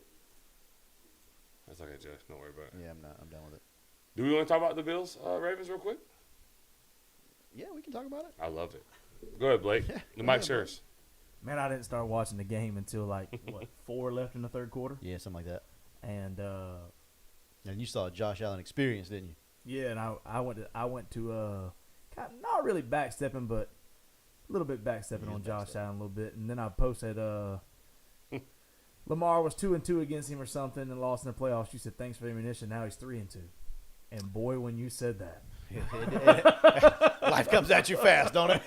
That's okay, Jeff. Don't worry about it. Yeah, I'm done with it. Do we want to talk about the Bills, Ravens, real quick? Yeah, we can talk about it. I love it. Go ahead, Blake. Yeah, The go mic's ahead, yours. Man, I didn't start watching the game until like what 4 left in the third quarter, Yeah, something like that. and And you saw a Josh Allen experience, didn't you? yeah, and I went to kind of not really backstepping, but a little bit backstepping Yeah, on Josh backstep. Allen a little bit, and then I posted Lamar was 2-2 against him or something and lost in the playoffs. You said thanks for the ammunition. Now he's 3-2, and boy, when you said that, Life comes at you fast, don't it?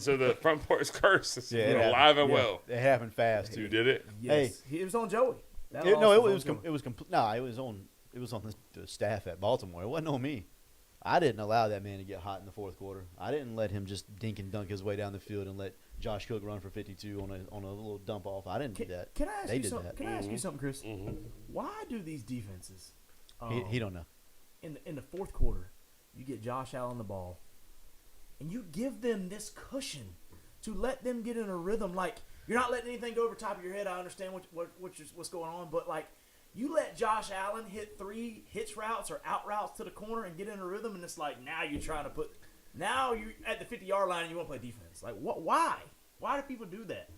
So the front porch curse is Yeah, it happened. alive and Yeah. well. It happened fast You too. did it. yes, it was on Joey. That It, loss no, it on was Joey. it was complete. No, it was on the staff at Baltimore. It wasn't on me. I didn't allow that man to get hot in the fourth quarter. I didn't let him just dink and dunk his way down the field and let Josh Cook run for 52 on a little dump off. I didn't do that. Can I ask They you did something? that. Can I ask you something, Chris? Mm-hmm. Why do these defenses? He don't know. In the fourth quarter, you get Josh Allen the ball, and you give them this cushion to let them get in a rhythm. Like you're not letting anything go over top of your head. I understand what's going on, but like you let Josh Allen hit 3 hitch routes or out routes to the corner and get in a rhythm, and it's like now you're trying to now you're at the 50-yard line and you want to play defense. Like what? Why? Why do people do that?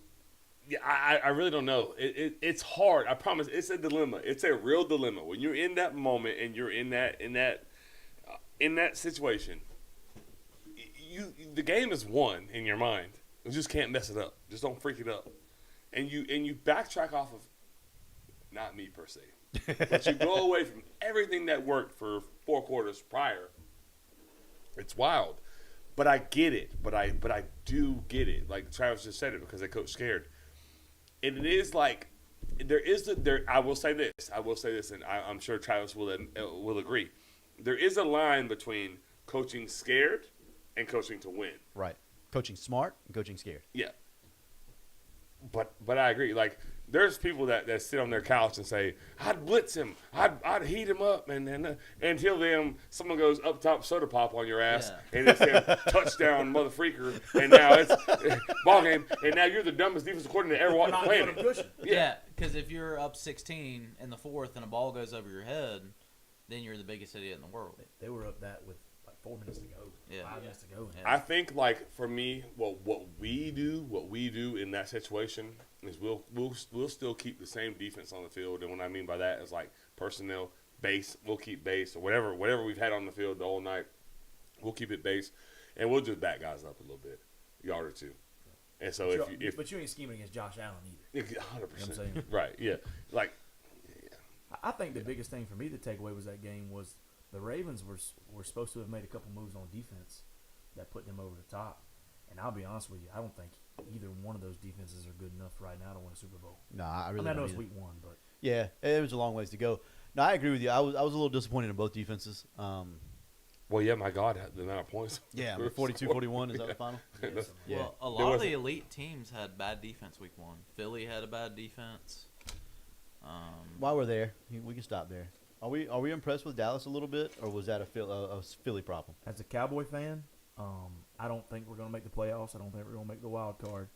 Yeah, I really don't know. It's hard. I promise. It's a dilemma. It's a real dilemma when you're in that moment and you're in that situation. The game is won in your mind. You just can't mess it up. Just don't freak it up. And you backtrack off of, not me per se, but you go away from everything that worked for 4 quarters prior. It's wild, but I get it. But I do get it. Like Travis just said it because the coach scared. And it is like I will say this, and I'm sure Travis will agree. There is a line between coaching scared and coaching to win. Right. Coaching smart and coaching scared. Yeah. But I agree. Like there's people that sit on their couch and say, I'd blitz him, I'd heat him up, and until then someone goes up top soda pop on your ass, and it's a touchdown mother freaker, and now it's ball game, and now you're the dumbest defensive coordinator ever walked the Not giving planet. them cushion. Yeah, because if you're up 16 in the fourth and a ball goes over your head, then you're the biggest idiot in the world. They were up that with like 4 minutes to go. Yeah. 5 minutes to go. Yeah. I think like for me, what we do in that situation is we'll still keep the same defense on the field, and what I mean by that is like personnel base. We'll keep base or whatever we've had on the field the whole night. We'll keep it base, and we'll just back guys up a little bit, yard or two. And so But you ain't scheming against Josh Allen either. 100%, You know what I'm saying? right? Yeah, like I think the biggest thing for me to take away was that game was the Ravens were supposed to have made a couple moves on defense that put them over the top. And I'll be honest with you, I don't think either one of those defenses are good enough right now to win a Super Bowl. No, I really I know don't it's either. week 1, but Yeah, it was a long ways to go. No, I agree with you. I was a little disappointed in both defenses. well, yeah, my God, the amount of points. Yeah, 42-41 is that the final? Yeah. Well, a There lot of was the elite teams had bad defense week 1. Philly had a bad defense. While we're there, we can stop there. Are we impressed with Dallas a little bit, or was that a Philly problem? as a Cowboy fan, I don't think we're going to make the playoffs. I don't think we're going to make the wild card.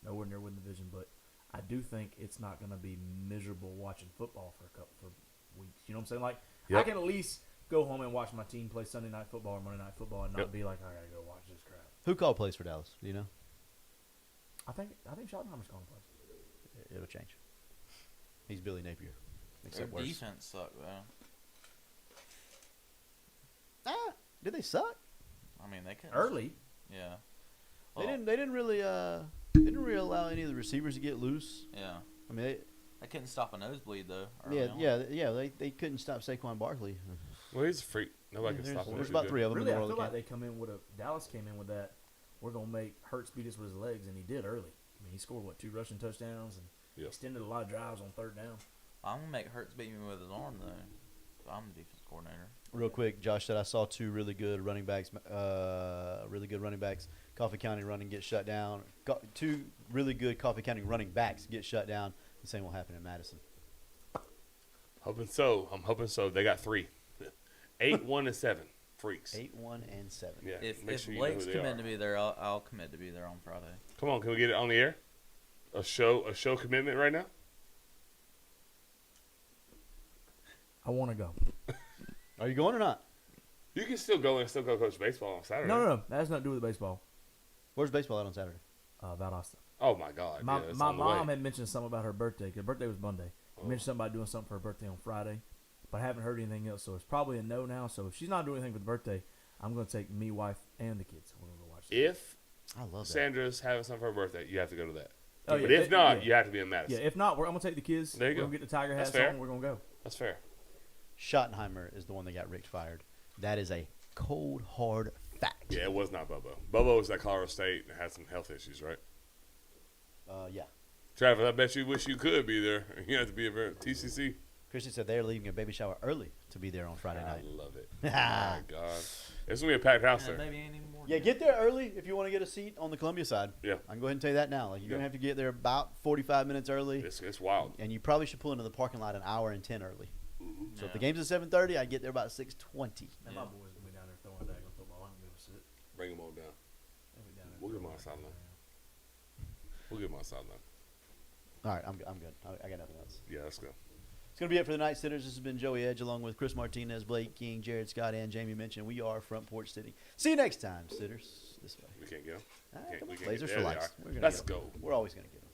Nowhere near win the division, but I do think it's not going to be miserable watching football for weeks. You know what I'm saying? Like Yep. I can at least go home and watch my team play Sunday night football or Monday night football and not Yep. be like, I got to go watch this crap. Who called plays for Dallas? Do you know? I think Schottenheimer's going to play. It'll change. He's Billy Napier, Their except worse. defense sucked, though. Did they suck? I mean, they couldn't. Early. Yeah. They Well, didn't really allow any of the receivers to get loose. Yeah. I mean, They couldn't stop a nosebleed, though. early on. they couldn't stop Saquon Barkley. Well, he's a freak. Nobody can stop him. There's He's about good. 3 of them Really, in I the feel world. like they come in with Dallas came in with that. We're gonna make Hurts beat us with his legs, and he did early. I mean, he scored 2 rushing touchdowns and Yep. extended a lot of drives on 3rd down. I'm going to make Hurts beat me with his arm, though. I'm the defense coordinator. Real quick, Josh said I saw two really good running backs. Coffee County running get shut down. Two really good Coffee County running backs get shut down. The same will happen in Madison. Hoping so. I'm hoping so. They got 3. 8, 1, and 7. Freaks. 8, 1, and 7. Yeah. If make if sure you know Blake's who they committing are. to be there, I'll commit to be there on Friday. Come on, can we get it on the air? A show commitment right now? I want to go. Are you going or not? You can still go and still go coach baseball on Saturday. No. That has nothing to do with baseball. Where's baseball at on Saturday? Valdosta. Oh my God. My, yeah, it's my on the mom way. had mentioned something about her birthday. 'Cause her birthday was Monday. Oh. Mentioned something about doing something for her birthday on Friday, but I haven't heard anything else. So it's probably a no now. So if she's not doing anything for the birthday, I'm going to take me, wife, and the kids. We're going to go watch. If I love that. Sandra's having something for her birthday, you have to go to that. Oh, But yeah, if not, yeah. you have to be in Madison. Yeah, if not, I'm going to take the kids. There you we're go. going to get the Tiger That's hats fair. on. We're going to go. That's fair. Schottenheimer is the one that got Rick fired. That is a cold, hard fact. Yeah, it was not Bobo. Bobo was at Colorado State and had some health issues, right? Yeah. Travis, I bet you wish you could be there. You have to be a TCC. Christian said they're leaving a baby shower early to be there on Friday I night. love it. Oh my God. It's going to be a packed house there. Maybe ain't even more. Yeah, get there early if you want to get a seat on the Columbia side. Yeah. I can go ahead and tell you that now. Like, you're going to have to get there about 45 minutes early. It's wild. And you probably should pull into the parking lot an hour and 10 early. So if the Yeah. game's at 7:30, I get there about 6:20. And my boys will be down there throwing a dag on football. I can go sit. Bring them all down. They'll be down there We'll give 'em throwing our sideline. around. We'll give them a sideline. All right, I'm good. I got nothing else. Yeah, let's go. It's going to be it for the Night Sitters. This has been Joey Edge along with Chris Martinez, Blake King, Jared Scott, and Jamie Minchin. We are Front Porch City. See you next time, Sitters. This way. We can't get them. Ah, Can't- come we on, can't Blazers get- for there they life. are. We're gonna Let's get 'em. go. We're always going to get them.